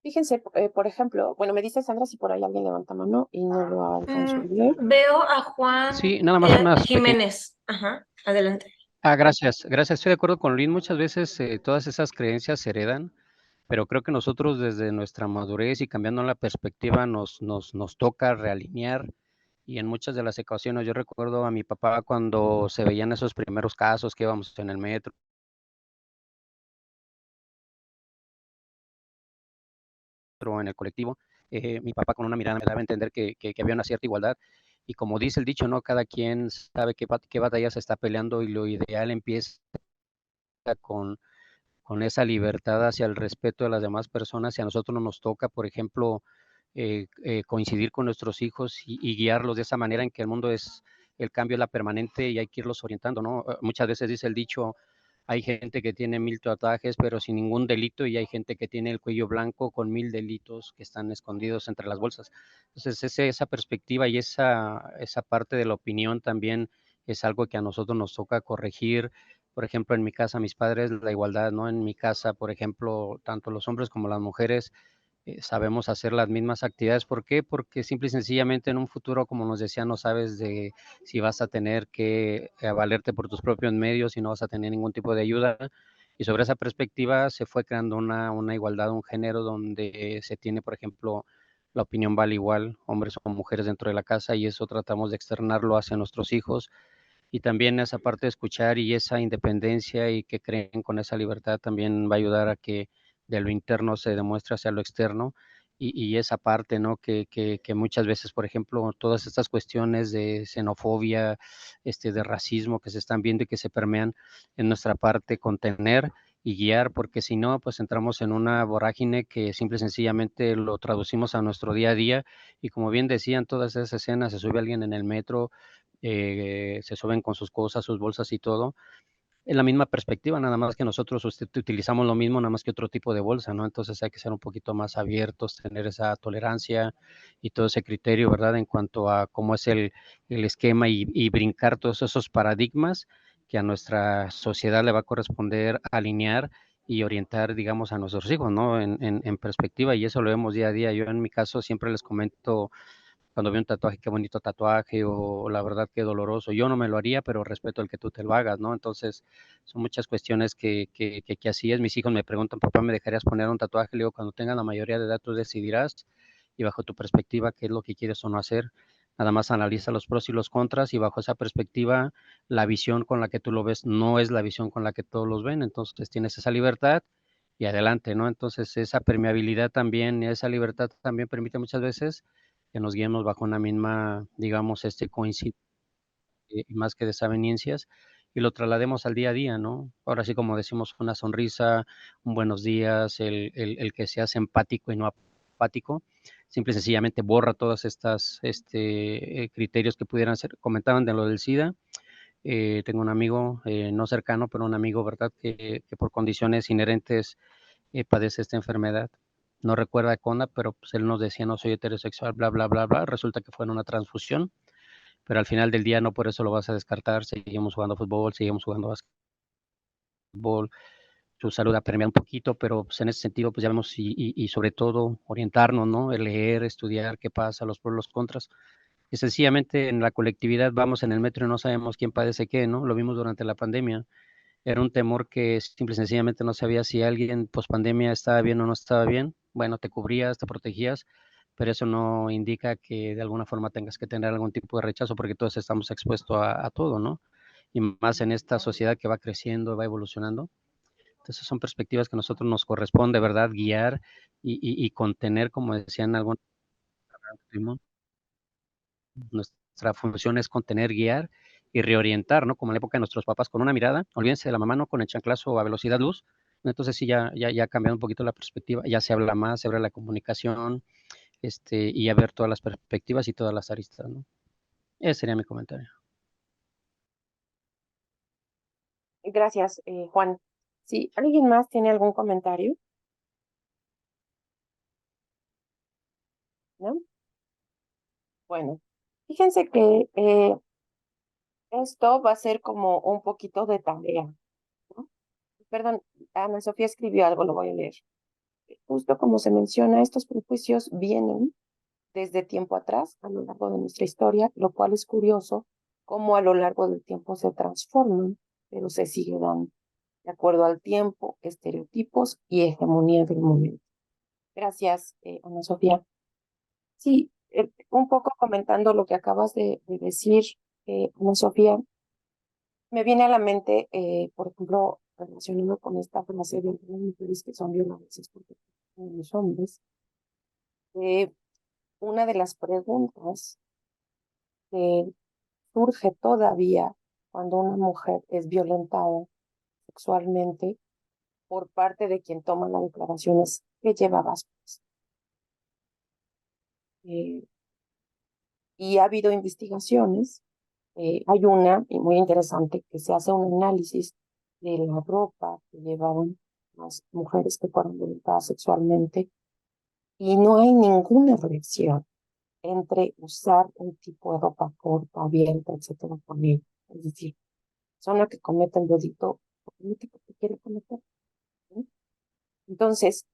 O: Fíjense, por ejemplo, bueno, me dice Sandra si por ahí alguien levanta mano y no lo alcanzo a leer.
A: Veo a Juan
L: Sí, nada más unas pequeñas.
A: Jiménez. Ajá, adelante.
L: Gracias, gracias. Estoy de acuerdo con Luis. Muchas veces todas esas creencias se heredan, pero creo que nosotros desde nuestra madurez y cambiando la perspectiva nos toca realinear y en muchas de las ocasiones yo recuerdo a mi papá cuando se veían esos primeros casos que íbamos en el metro o en el colectivo, mi papá con una mirada me daba a entender que había una cierta igualdad y como dice el dicho, ¿no? Cada quien sabe qué batalla se está peleando y lo ideal empieza con esa libertad hacia el respeto de las demás personas y a nosotros no nos toca, por ejemplo, coincidir con nuestros hijos y guiarlos de esa manera en que el mundo es, el cambio es la permanente y hay que irlos orientando, ¿no? Muchas veces dice el dicho, hay gente que tiene 1000 tatuajes pero sin ningún delito y hay gente que tiene el cuello blanco con 1000 delitos que están escondidos entre las bolsas. Entonces, esa perspectiva y esa parte de la opinión también es algo que a nosotros nos toca corregir. Por ejemplo, en mi casa, mis padres, la igualdad, ¿no? En mi casa, por ejemplo, tanto los hombres como las mujeres sabemos hacer las mismas actividades. ¿Por qué? Porque simple y sencillamente en un futuro, como nos decía, no sabes de si vas a tener que valerte por tus propios medios y no vas a tener ningún tipo de ayuda. Y sobre esa perspectiva se fue creando una igualdad, un género donde se tiene, por ejemplo, la opinión vale igual, hombres o mujeres dentro de la casa, y eso tratamos de externarlo hacia nuestros hijos. Y también esa parte de escuchar y esa independencia y que creen con esa libertad también va a ayudar a que de lo interno se demuestre hacia lo externo y esa parte, ¿no? Que muchas veces, por ejemplo, todas estas cuestiones de xenofobia, de racismo que se están viendo y que se permean en nuestra parte, contener y guiar, porque si no, pues entramos en una vorágine que simple y sencillamente lo traducimos a nuestro día a día y como bien decían todas esas escenas, se sube alguien en el metro, se suben con sus cosas, sus bolsas y todo, en la misma perspectiva, nada más que nosotros utilizamos lo mismo, nada más que otro tipo de bolsa, ¿no? Entonces hay que ser un poquito más abiertos, tener esa tolerancia y todo ese criterio, ¿verdad? En cuanto a cómo es el esquema y brincar todos esos paradigmas que a nuestra sociedad le va a corresponder alinear y orientar, digamos, a nuestros hijos, ¿no? En perspectiva, y eso lo vemos día a día. Yo en mi caso siempre les comento cuando veo un tatuaje, qué bonito tatuaje, o la verdad qué doloroso. Yo no me lo haría, pero respeto el que tú te lo hagas, ¿no? Entonces, son muchas cuestiones que así es. Mis hijos me preguntan, papá, ¿me dejarías poner un tatuaje? Le digo, cuando tengas la mayoría de edad, tú decidirás y bajo tu perspectiva, qué es lo que quieres o no hacer. Nada más analiza los pros y los contras y bajo esa perspectiva, la visión con la que tú lo ves no es la visión con la que todos los ven. Entonces, tienes esa libertad y adelante, ¿no? Entonces, esa permeabilidad también, esa libertad también permite muchas veces que nos guiemos bajo una misma, digamos, coincidencia, más que desavenencias, y lo traslademos al día a día, ¿no? Ahora sí, como decimos, una sonrisa, un buenos días, el que seas empático y no apático, simple y sencillamente borra todas estas criterios que pudieran ser, comentaban de lo del SIDA. Tengo un amigo, no cercano, pero un amigo, ¿verdad?, que por condiciones inherentes padece esta enfermedad. No recuerda CONA, pero pues él nos decía, no soy heterosexual, bla, bla, bla, bla. Resulta que fue en una transfusión, pero al final del día no por eso lo vas a descartar. Seguimos jugando fútbol, seguimos jugando básquetbol. Su salud ha permeado un poquito, pero pues en ese sentido, pues ya vemos y sobre todo orientarnos, ¿no? El leer, estudiar qué pasa, los pros, los contras. Y sencillamente en la colectividad vamos en el metro y no sabemos quién padece qué, ¿no? Lo vimos durante la pandemia. Era un temor que simple y sencillamente no sabía si alguien post pandemia estaba bien o no estaba bien. Bueno, te cubrías, te protegías, pero eso no indica que de alguna forma tengas que tener algún tipo de rechazo porque todos estamos expuestos a todo, ¿no? Y más en esta sociedad que va creciendo, va evolucionando. Entonces son perspectivas que a nosotros nos corresponde, ¿verdad? Guiar y contener, como decían algunos, nuestra función es contener, guiar y reorientar, ¿no? Como en la época de nuestros papás, con una mirada, olvídense de la mamá, ¿no? Con el chanclazo a velocidad luz. Entonces sí, ya ha cambiado un poquito la perspectiva, ya se habla más, se abre la comunicación, y a ver todas las perspectivas y todas las aristas, ¿no? Ese sería mi comentario.
O: Gracias, Juan. Si alguien más tiene algún comentario, ¿no? Bueno, fíjense que esto va a ser como un poquito de tarea, ¿no? Perdón, Ana Sofía escribió algo, lo voy a leer. Justo como se menciona, estos prejuicios vienen desde tiempo atrás, a lo largo de nuestra historia, lo cual es curioso cómo a lo largo del tiempo se transforman, pero se sigue dando, de acuerdo al tiempo, estereotipos y hegemonía del momento. Gracias, Ana Sofía. Sí, un poco comentando lo que acabas de decir, Ana Sofía, me viene a la mente, por ejemplo, relacionado con esta frase de las mujeres que son violadas porque son los hombres, una de las preguntas que surge todavía cuando una mujer es violentada sexualmente por parte de quien toma la declaración es ¿qué llevabas? Y ha habido investigaciones, hay una muy interesante que se hace un análisis de la ropa que llevaban las mujeres que fueron violentadas sexualmente y no hay ninguna relación entre usar un tipo de ropa corta, abierta, etcétera, con él. Es decir, persona que comete el delito, comete porque quiere cometer, ¿sí? Entonces,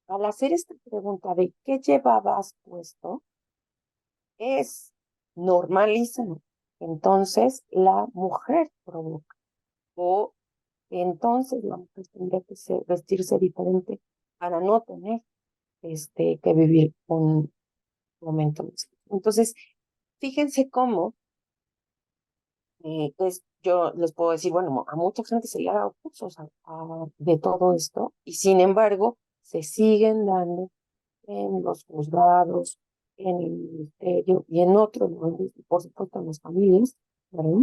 O: al hacer esta pregunta de qué llevabas puesto, es normalizar. Entonces, la mujer provoca. O entonces la mujer tendría que vestirse diferente para no tener que vivir un momento. Entonces, fíjense cómo yo les puedo decir, bueno, a mucha gente se le ha dado cursos de todo esto y sin embargo se siguen dando en los juzgados, en el ministerio y en otros lugares, y por supuesto en las familias, ¿verdad?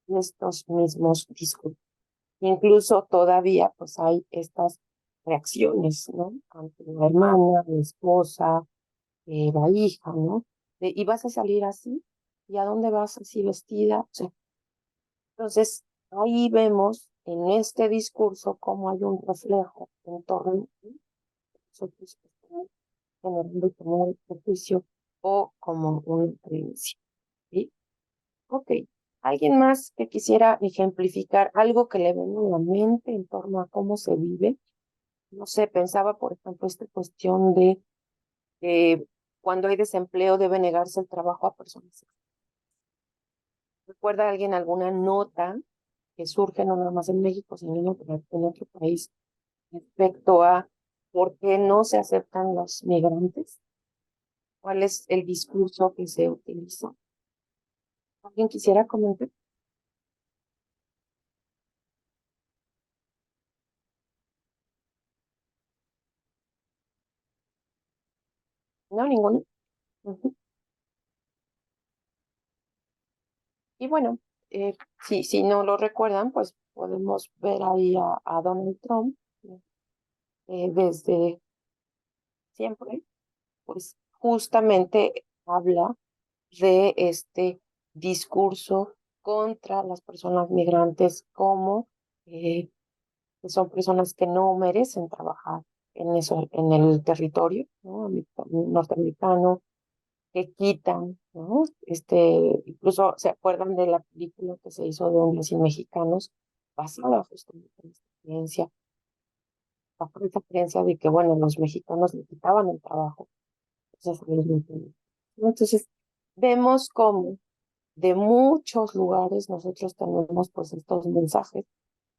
O: Estos mismos discursos. Incluso todavía pues hay estas reacciones, ¿no? Ante la hermana, la esposa, la hija, ¿no? ¿Y vas a salir así? ¿Y a dónde vas así vestida? O sea, entonces, ahí vemos en este discurso cómo hay un reflejo en torno a nosotros generando como un prejuicio o como una creencia. ¿Sí? Ok. ¿Alguien más que quisiera ejemplificar algo que le venga a la mente en torno a cómo se vive? No sé, pensaba, por ejemplo, esta cuestión de cuando hay desempleo debe negarse el trabajo a personas. ¿Recuerda alguien alguna nota que surge no nada más en México, sino en otro país respecto a por qué no se aceptan los migrantes? ¿Cuál es el discurso que se utiliza? ¿Alguien quisiera comentar? ¿No? ¿Ninguno? Ujú. Y bueno, si no lo recuerdan, pues podemos ver ahí a Donald Trump desde siempre, pues justamente habla de este discurso contra las personas migrantes como que son personas que no merecen trabajar en eso, en el territorio, ¿no? Norteamericano, que quitan, ¿no? Incluso se acuerdan de la película que se hizo de hombres y mexicanos, basada justamente en esta creencia, bajo esta creencia de que, bueno, los mexicanos le quitaban el trabajo. Entonces, a los mexicanos, ¿no? Entonces, vemos cómo de muchos lugares nosotros tenemos pues estos mensajes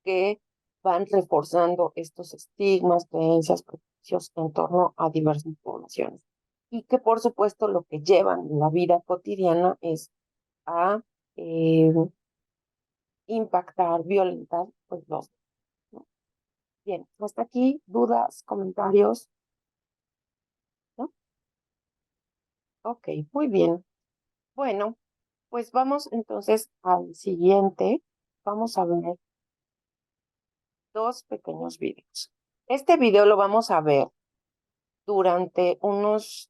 O: que van reforzando estos estigmas, creencias, prejuicios en torno a diversas poblaciones. Y que por supuesto lo que llevan en la vida cotidiana es a impactar, violentar, pues los, ¿no? Bien, hasta aquí, dudas, comentarios, ¿no? Ok, muy bien. Bueno, pues vamos entonces al siguiente. Vamos a ver dos pequeños videos. Este video lo vamos a ver durante unos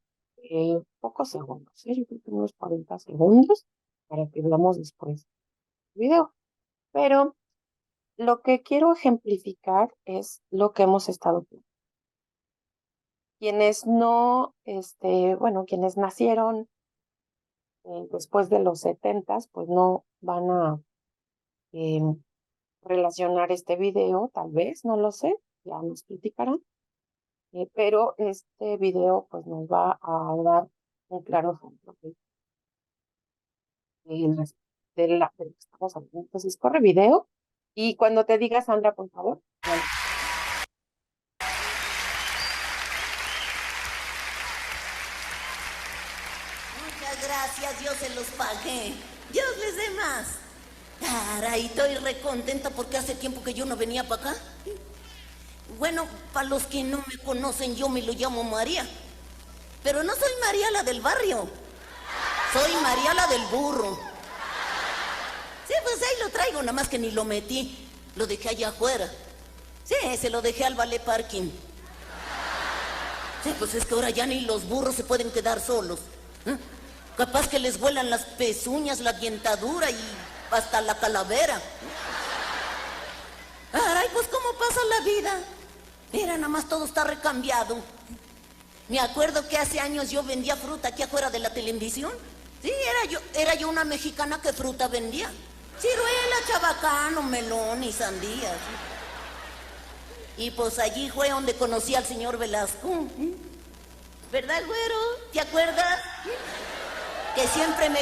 O: pocos segundos, yo creo que unos 40 segundos, para que veamos después el video. Pero lo que quiero ejemplificar es lo que hemos estado viendo. Quienes no, bueno, quienes nacieron después de los 70s, pues no van a relacionar este video, tal vez, no lo sé, ya nos platicarán. Pero este video pues nos va a dar un claro ejemplo de lo que estamos hablando. Entonces, corre video y cuando te diga, Sandra, por favor. Bueno.
Q: Muchas gracias, Dios se los pague. Dios les dé más. Caray, estoy recontenta porque hace tiempo que yo no venía para acá. Bueno, para los que no me conocen, yo me lo llamo María. Pero no soy María la del barrio. Soy María la del burro. Sí, pues ahí lo traigo, nada más que ni lo metí. Lo dejé allá afuera. Sí, se lo dejé al ballet parking. Sí, pues es que ahora ya ni los burros se pueden quedar solos. ¿Eh? Capaz que les vuelan las pezuñas, la dientadura y hasta la calavera. Ay, pues cómo pasa la vida. Mira, nada más todo está recambiado. Me acuerdo que hace años yo vendía fruta aquí afuera de la televisión. Sí, era yo una mexicana que fruta vendía. Ciruela, chabacano, melón y sandía. ¿Sí? Y pues allí fue donde conocí al señor Velasco. ¿Verdad, güero? ¿Te acuerdas? Que siempre me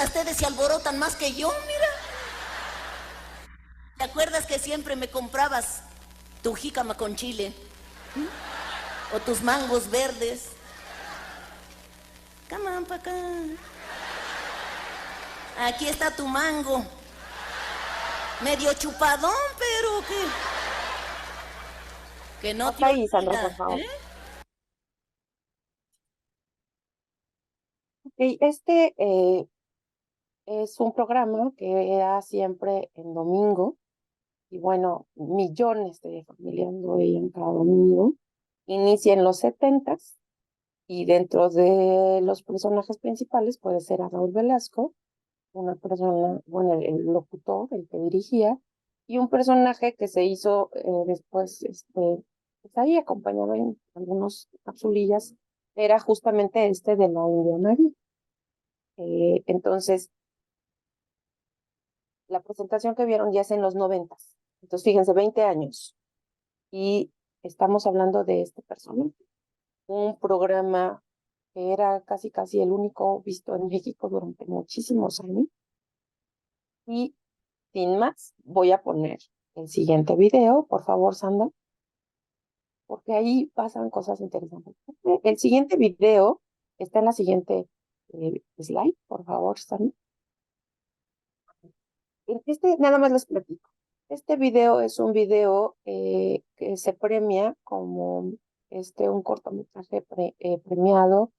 Q: ustedes se alborotan más que yo, mira. ¿Te acuerdas que siempre me comprabas tu jícama con chile? ¿Mm? O tus mangos verdes. Come on, pa' acá. Aquí está tu mango. Medio chupadón, pero que no te
O: ahí, Sandra, por favor. Okay, es un programa que era siempre en domingo. Y bueno, millones de familias lo veían cada domingo. Inicia en los 70s y dentro de los personajes principales puede ser a Raúl Velasco, una persona, bueno, el locutor, el que dirigía, y un personaje que se hizo después, pues ahí acompañaba en algunas capsulillas, era justamente de la India María. Entonces, la presentación que vieron ya es en los 90s. Entonces, fíjense, 20 años. Y estamos hablando de este personaje. Un programa que era casi el único visto en México durante muchísimos años. Y sin más, voy a poner el siguiente video, por favor, Sandra, porque ahí pasan cosas interesantes. El siguiente video está en la siguiente slide, por favor, Sandra. Nada más les platico. Este video es un video que se premia como un cortometraje premiado,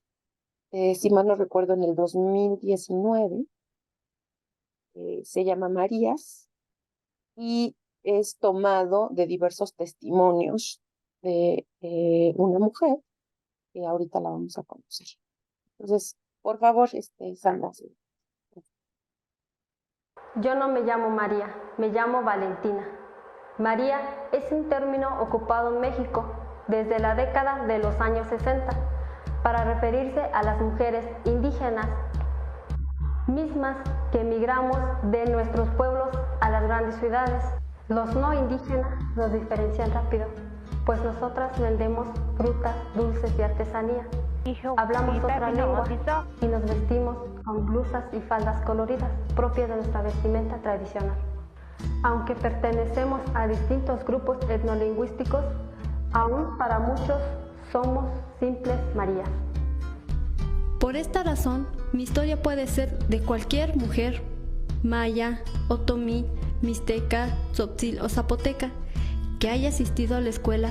O: si mal no recuerdo, en el 2019. Se llama Marías y es tomado de diversos testimonios de una mujer que ahorita la vamos a conocer. Entonces, por favor, Sandra.
R: Yo no me llamo María, me llamo Valentina. María es un término ocupado en México desde la década de los años 60 para referirse a las mujeres indígenas, mismas que emigramos de nuestros pueblos a las grandes ciudades. Los no indígenas nos diferencian rápido, pues nosotras vendemos frutas, dulces y artesanía. Hablamos otra lengua y nos vestimos con blusas y faldas coloridas, propias de nuestra vestimenta tradicional. Aunque pertenecemos a distintos grupos etnolingüísticos, aún para muchos somos simples Marías.
S: Por esta razón, mi historia puede ser de cualquier mujer, maya, otomí, mixteca, tzoptzil o zapoteca, que haya asistido a la escuela.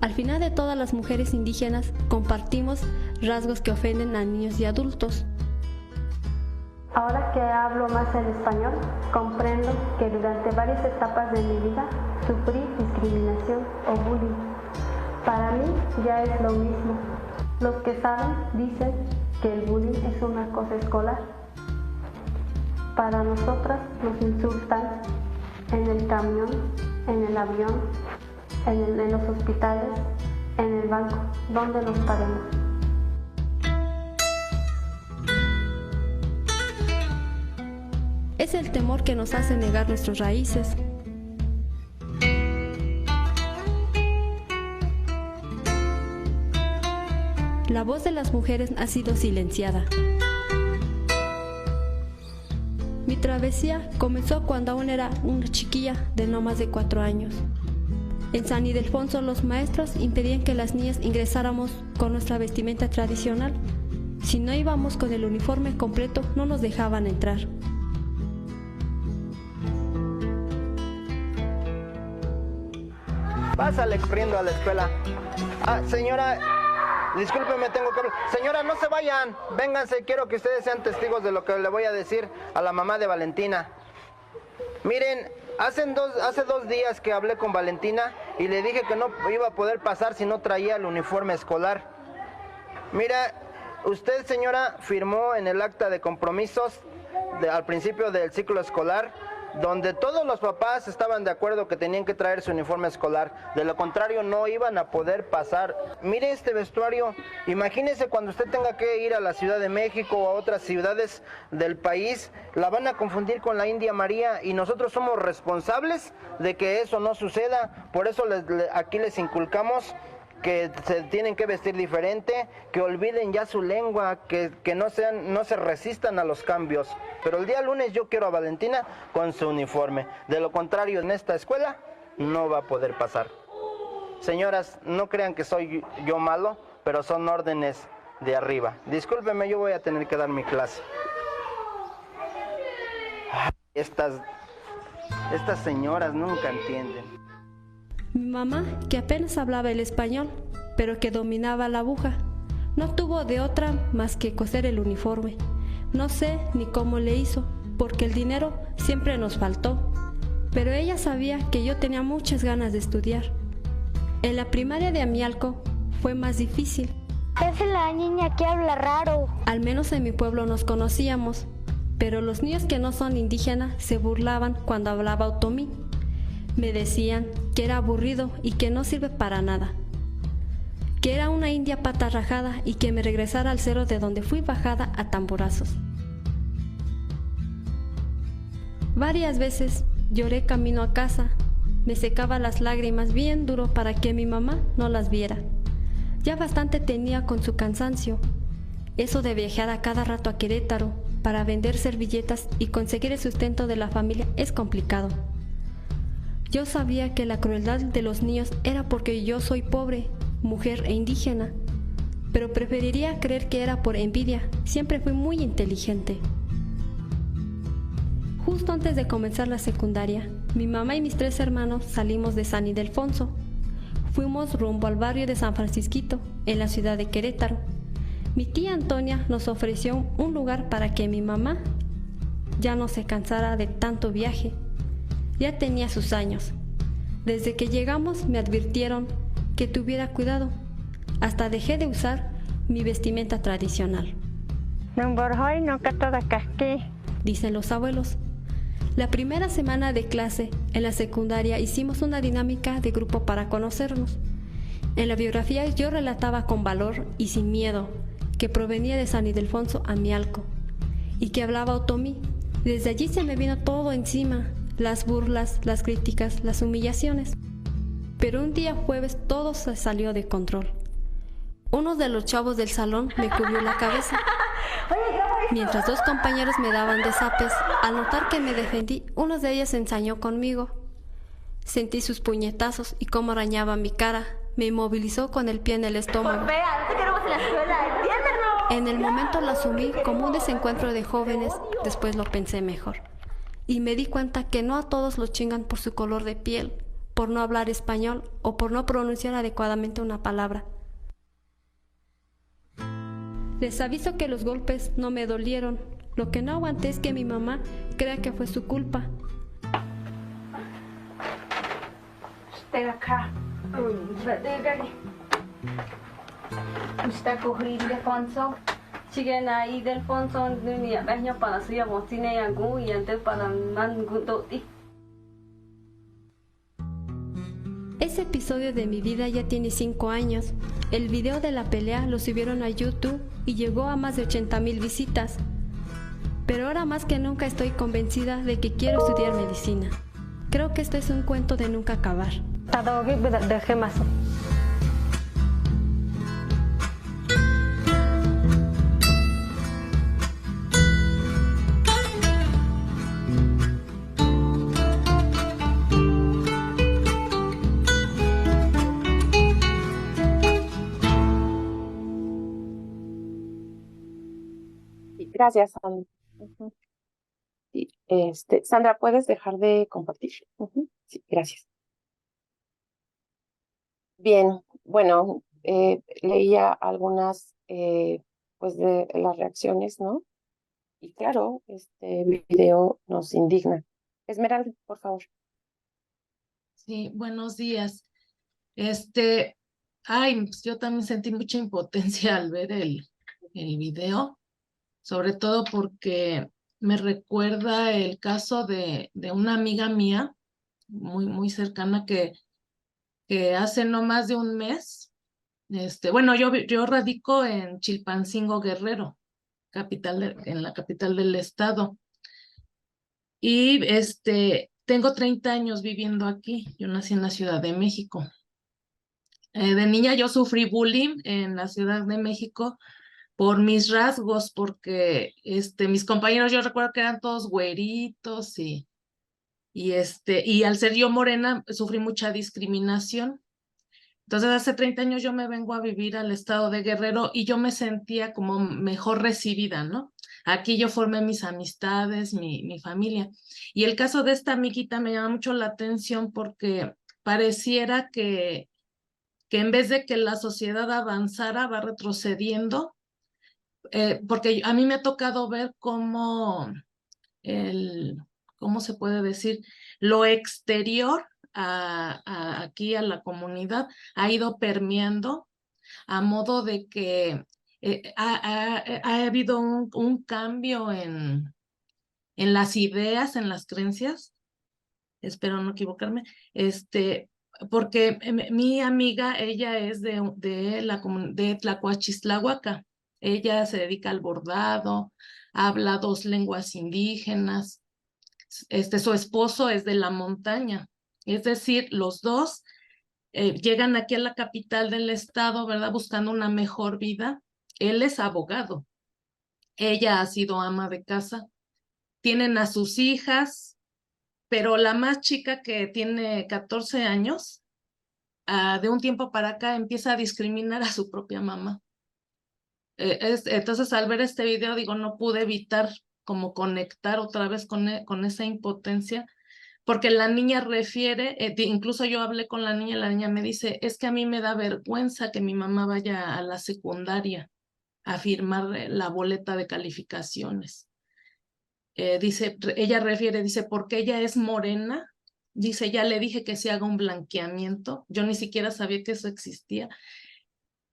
S: Al final de todas las mujeres indígenas compartimos rasgos que ofenden a niños y adultos.
R: Ahora que hablo más el español, comprendo que durante varias etapas de mi vida sufrí discriminación o bullying. Para mí ya es lo mismo. Los que saben dicen que el bullying es una cosa escolar. Para nosotras nos insultan en el camión, en el avión, en los hospitales, en el banco, donde nos paremos.
S: Es el temor que nos hace negar nuestras raíces. La voz de las mujeres ha sido silenciada. Mi travesía comenzó cuando aún era una chiquilla de no más de 4 años. En San Ildefonso los maestros impedían que las niñas ingresáramos con nuestra vestimenta tradicional. Si no íbamos con el uniforme completo, no nos dejaban entrar.
T: Pásale corriendo a la escuela. Señora, discúlpeme, tengo que hablar. Señora, no se vayan. Vénganse, quiero que ustedes sean testigos de lo que le voy a decir a la mamá de Valentina. Miren, hace 2 días que hablé con Valentina y le dije que no iba a poder pasar si no traía el uniforme escolar. Mira, usted, señora, firmó en el acta de compromisos al principio del ciclo escolar, donde todos los papás estaban de acuerdo que tenían que traer su uniforme escolar. De lo contrario, no iban a poder pasar. Mire este vestuario. Imagínese cuando usted tenga que ir a la Ciudad de México o a otras ciudades del país, la van a confundir con la India María y nosotros somos responsables de que eso no suceda. Por eso aquí les inculcamos que se tienen que vestir diferente, que olviden ya su lengua, que no se resistan a los cambios. Pero el día lunes yo quiero a Valentina con su uniforme. De lo contrario, en esta escuela no va a poder pasar. Señoras, no crean que soy yo malo, pero son órdenes de arriba. Discúlpeme, yo voy a tener que dar mi clase. Estas señoras nunca entienden.
S: Mi mamá, que apenas hablaba el español, pero que dominaba la aguja, no tuvo de otra más que coser el uniforme. No sé ni cómo le hizo, porque el dinero siempre nos faltó, pero ella sabía que yo tenía muchas ganas de estudiar. En la primaria de Amialco fue más difícil.
U: Es la niña que habla raro.
S: Al menos en mi pueblo nos conocíamos, pero los niños que no son indígenas se burlaban cuando hablaba otomí. Me decían que era aburrido y que no sirve para nada, que era una india pata rajada y que me regresara al cerro de donde fui bajada a tamborazos. Varias veces lloré camino a casa, me secaba las lágrimas bien duro para que mi mamá no las viera. Ya bastante tenía con su cansancio. Eso de viajar a cada rato a Querétaro para vender servilletas y conseguir el sustento de la familia es complicado. Yo sabía que la crueldad de los niños era porque yo soy pobre, mujer e indígena, pero preferiría creer que era por envidia. Siempre fui muy inteligente. Justo antes de comenzar la secundaria, Mi mamá y mis 3 hermanos salimos de San Ildefonso. Fuimos rumbo al barrio de San Francisquito, en la ciudad de Querétaro. Mi tía Antonia nos ofreció un lugar para que mi mamá ya no se cansara de tanto viaje. Ya tenía sus años. Desde que llegamos me advirtieron que tuviera cuidado. Hasta dejé de usar mi vestimenta tradicional. Dicen los abuelos. La primera semana de clase en la secundaria hicimos una dinámica de grupo para conocernos. En la biografía yo relataba con valor y sin miedo que provenía de San Ildefonso Amialco y que hablaba otomí. Desde allí se me vino todo encima, las burlas, las críticas, las humillaciones. Pero un día jueves todo se salió de control. Uno de los chavos del salón me cubrió la cabeza. Mientras 2 compañeros me daban de zapes, al notar que me defendí, uno de ellos se ensañó conmigo. Sentí sus puñetazos y cómo arañaba mi cara. Me inmovilizó con el pie en el estómago.
U: No te queremos en la escuela, entiéndenos.
S: En el momento lo asumí como un desencuentro de jóvenes, después lo pensé mejor. Y me di cuenta que no a todos los chingan por su color de piel, por no hablar español o por no pronunciar adecuadamente una palabra. Les aviso que los golpes no me dolieron. Lo que no aguanté es que mi mamá crea que fue su culpa. Ese episodio de mi vida ya tiene 5 años. El video de la pelea lo subieron a YouTube y llegó a más de 80,000 visitas. Pero ahora más que nunca estoy convencida de que quiero estudiar medicina. Creo que esto es un cuento de nunca acabar.
O: Gracias, Sandra. Sí, Sandra, ¿puedes dejar de compartir? Sí, gracias. Bien, bueno, leía algunas pues de las reacciones, ¿no? Y claro, este video nos indigna. Esmeralda, por favor.
C: Sí, buenos días. Pues yo también sentí mucha impotencia al ver el video, sobre todo porque me recuerda el caso de una amiga mía, muy cercana, que hace no más de un mes, bueno, yo radico en Chilpancingo, Guerrero, en la capital del estado. Y tengo 30 años viviendo aquí. Yo nací en la Ciudad de México. De niña yo sufrí bullying en la Ciudad de México por mis rasgos, porque mis compañeros, yo recuerdo que eran todos güeritos y al ser yo morena sufrí mucha discriminación. Entonces hace 30 años yo me vengo a vivir al estado de Guerrero y yo me sentía como mejor recibida, ¿no? Aquí yo formé mis amistades, mi familia. Y el caso de esta amiguita me llama mucho la atención porque pareciera que en vez de que la sociedad avanzara, va retrocediendo, porque a mí me ha tocado ver cómo ¿cómo se puede decir? Lo exterior aquí a la comunidad ha ido permeando a modo de que ha habido un cambio en las ideas, en las creencias. Espero no equivocarme. Porque mi amiga, ella es de Tlacoachistlahuaca. Ella se dedica al bordado, habla 2 lenguas indígenas. Su esposo es de la montaña. Es decir, los dos llegan aquí a la capital del estado, ¿verdad? Buscando una mejor vida. Él es abogado. Ella ha sido ama de casa. Tienen a sus hijas, pero la más chica, que tiene 14 años, de un tiempo para acá empieza a discriminar a su propia mamá. Entonces, al ver este video, digo, no pude evitar como conectar otra vez con esa impotencia, porque la niña refiere, incluso yo hablé con la niña me dice, es que a mí me da vergüenza que mi mamá vaya a la secundaria a firmar la boleta de calificaciones. Dice, ella refiere, dice, porque ella es morena, dice, ya le dije que se haga un blanqueamiento, yo ni siquiera sabía que eso existía.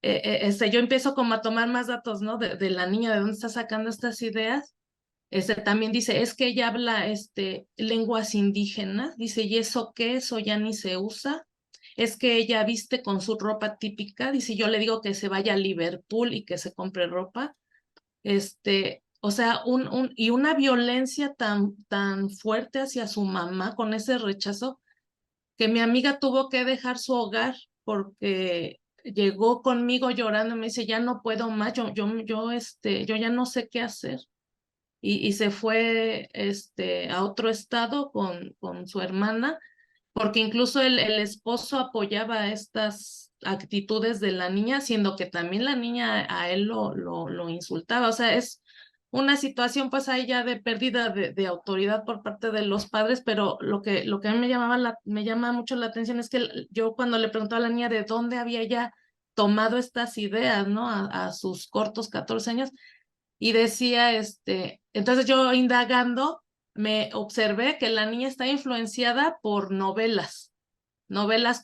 C: Yo empiezo como a tomar más datos, ¿no? De la niña, de dónde está sacando estas ideas. También dice, es que ella habla lenguas indígenas, dice, ¿y eso qué? Eso ya ni se usa. Es que ella viste con su ropa típica, dice, yo le digo que se vaya a Liverpool y que se compre ropa. O sea, y una violencia tan fuerte hacia su mamá con ese rechazo que mi amiga tuvo que dejar su hogar porque llegó conmigo llorando y me dice, ya no puedo más, yo ya no sé qué hacer. Y se fue a otro estado con su hermana, porque incluso el esposo apoyaba estas actitudes de la niña, siendo que también la niña a él lo insultaba. O sea, es una situación pues ahí ya de pérdida de autoridad por parte de los padres, pero lo que a mí me llama mucho la atención es que yo cuando le preguntaba a la niña de dónde había ella tomado estas ideas, ¿no? A sus cortos 14 años, y decía, entonces yo indagando, me observé que la niña está influenciada por novelas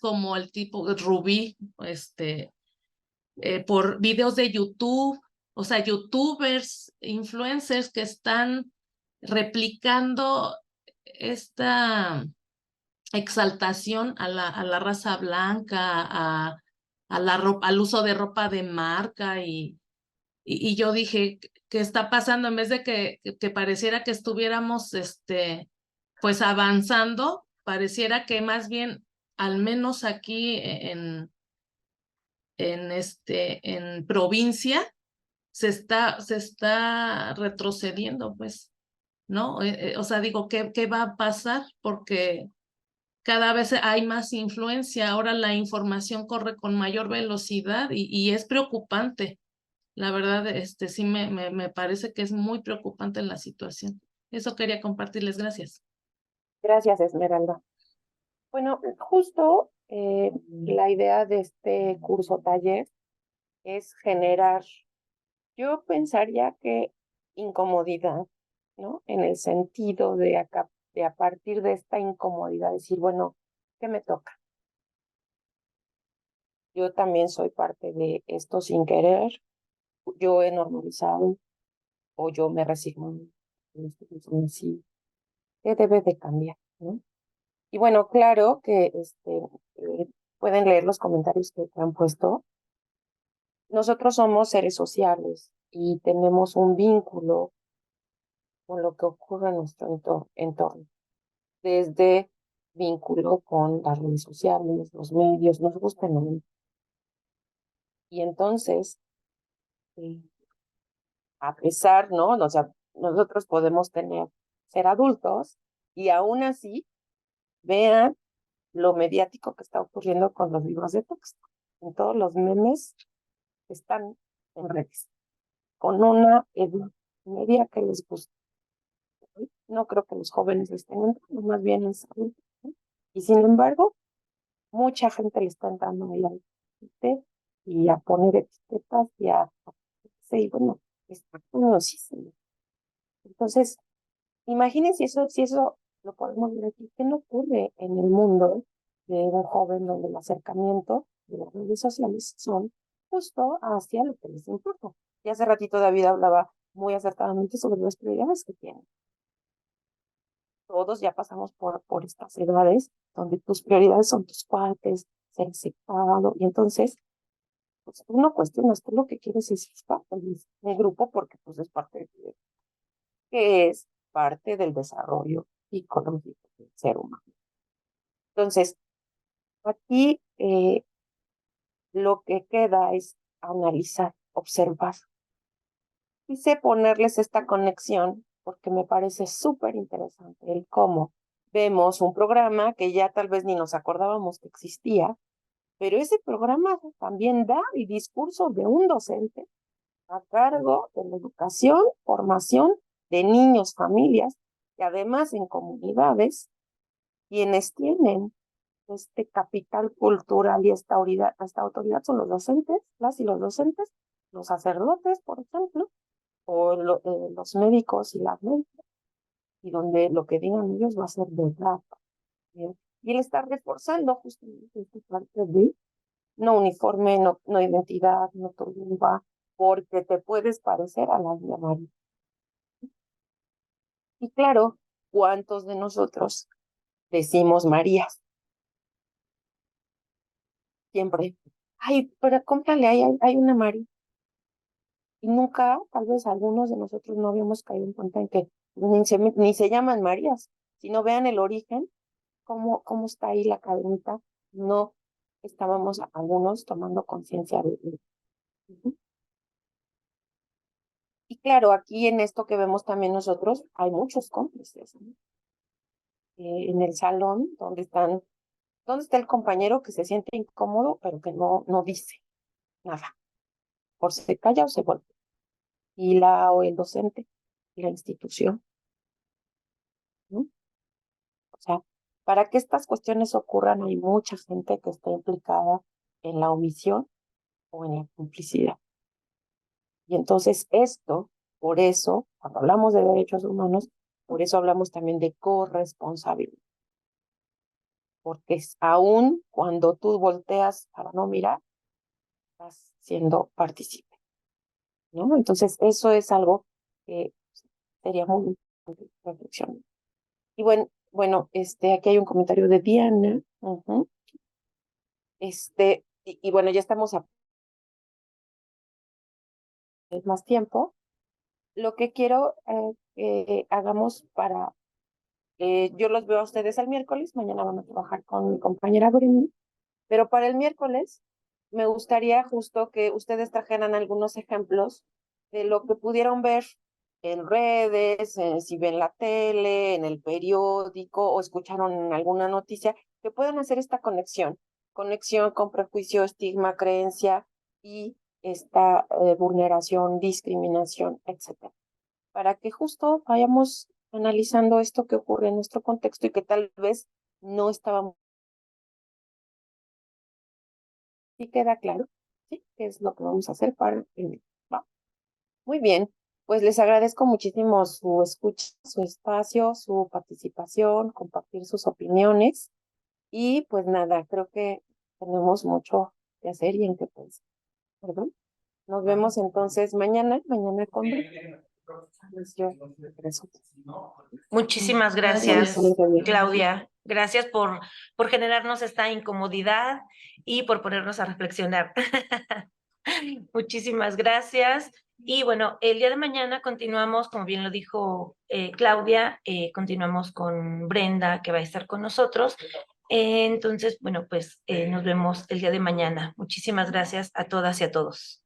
C: como el tipo Rubí, por videos de YouTube, o sea, youtubers, influencers que están replicando esta exaltación a la raza blanca, al uso de ropa de marca y yo dije, ¿qué está pasando? En vez de que pareciera que estuviéramos pues avanzando, pareciera que más bien, al menos aquí en provincia, se está retrocediendo, pues, ¿no? O sea, digo, ¿qué va a pasar? Porque cada vez hay más influencia, ahora la información corre con mayor velocidad y es preocupante. La verdad, sí me parece que es muy preocupante la situación. Eso quería compartirles. Gracias.
O: Gracias, Esmeralda. Bueno, justo la idea de este curso taller es generar, yo pensaría que incomodidad, ¿no? En el sentido de a partir de esta incomodidad decir, bueno, ¿qué me toca? Yo también soy parte de esto sin querer, yo he normalizado o yo me resigno sí, ¿qué debe de cambiar, ¿no? Y bueno, claro que pueden leer los comentarios que han puesto. Nosotros somos seres sociales y tenemos un vínculo con lo que ocurre en nuestro entorno. Desde vínculo con las redes sociales, los medios, nosotros tenemos. Y entonces, a pesar, ¿no? O sea, nosotros podemos ser adultos y aún así vean lo mediático que está ocurriendo con los libros de texto, en todos los memes que están en redes, con una edad media que les gusta. No creo que los jóvenes estén entrando, más bien en salud, ¿no? Y sin embargo, mucha gente le está entrando a la y a poner etiquetas y bueno, está curiosísimo. Entonces, imagínense si eso lo podemos ver aquí, ¿qué no ocurre en el mundo de un joven donde el acercamiento de las redes sociales son justo hacia lo que les importa? Y hace ratito David hablaba muy acertadamente sobre las prioridades que tienen. Todos ya pasamos por estas edades donde tus prioridades son tus cuates, ser aceptado, y entonces pues tú no cuestionas, tú lo que quieres es parte del grupo porque pues es parte que es parte del desarrollo psicológico del ser humano. Entonces, aquí lo que queda es analizar, observar. Quise ponerles esta conexión porque me parece súper interesante el cómo vemos un programa que ya tal vez ni nos acordábamos que existía, pero ese programa también da el discurso de un docente a cargo de la educación, formación de niños, familias, y además en comunidades quienes tienen este capital cultural y esta autoridad son los docentes, las y los docentes, los sacerdotes, por ejemplo, o los médicos y las médicas, y donde lo que digan ellos va a ser verdad. ¿Bien? Y él está reforzando justamente esta parte de no uniforme, no identidad, no tu lengua, porque te puedes parecer a la Vía María. Y claro, ¿cuántos de nosotros decimos Marías? Siempre, ay, pero cómprale, hay una María. Y nunca, tal vez algunos de nosotros no habíamos caído en cuenta en que ni se llaman Marías, sino vean el origen, cómo está ahí la cadenita. No estábamos algunos tomando conciencia de ello. Y claro, aquí en esto que vemos también nosotros, hay muchos cómplices, ¿no? En el salón, ¿dónde está el compañero que se siente incómodo, pero que no dice nada? Por se calla o se golpea. Y o el docente, y la institución, ¿no? O sea, para que estas cuestiones ocurran, hay mucha gente que está implicada en la omisión o en la complicidad. Y entonces por eso, cuando hablamos de derechos humanos, por eso hablamos también de corresponsabilidad. Porque aún cuando tú volteas para no mirar, estás siendo partícipe, ¿no? Entonces, eso es algo que sería muy importante reflexionar. Y bueno, aquí hay un comentario de Diana. Y bueno, ya estamos a más tiempo. Lo que quiero hagamos yo los veo a ustedes el miércoles, mañana van a trabajar con mi compañera Brenda, pero para el miércoles me gustaría justo que ustedes trajeran algunos ejemplos de lo que pudieron ver en redes, si ven la tele, en el periódico o escucharon alguna noticia, que puedan hacer esta conexión con prejuicio, estigma, creencia y esta vulneración, discriminación, etcétera, para que justo vayamos analizando esto que ocurre en nuestro contexto y que tal vez no estábamos. ¿Sí queda claro? ¿Sí? ¿Qué es lo que vamos a hacer para el... Muy bien, pues les agradezco muchísimo su escucha, su espacio, su participación, compartir sus opiniones y pues nada, creo que tenemos mucho que hacer y en qué pensar, ¿verdad? Nos vemos entonces mañana con...
A: Muchísimas gracias, Claudia. Gracias por generarnos esta incomodidad y por ponernos a reflexionar. Muchísimas gracias. Y bueno, el día de mañana continuamos, como bien lo dijo Claudia, continuamos con Brenda, que va a estar con nosotros. Entonces, bueno, pues nos vemos el día de mañana. Muchísimas gracias a todas y a todos.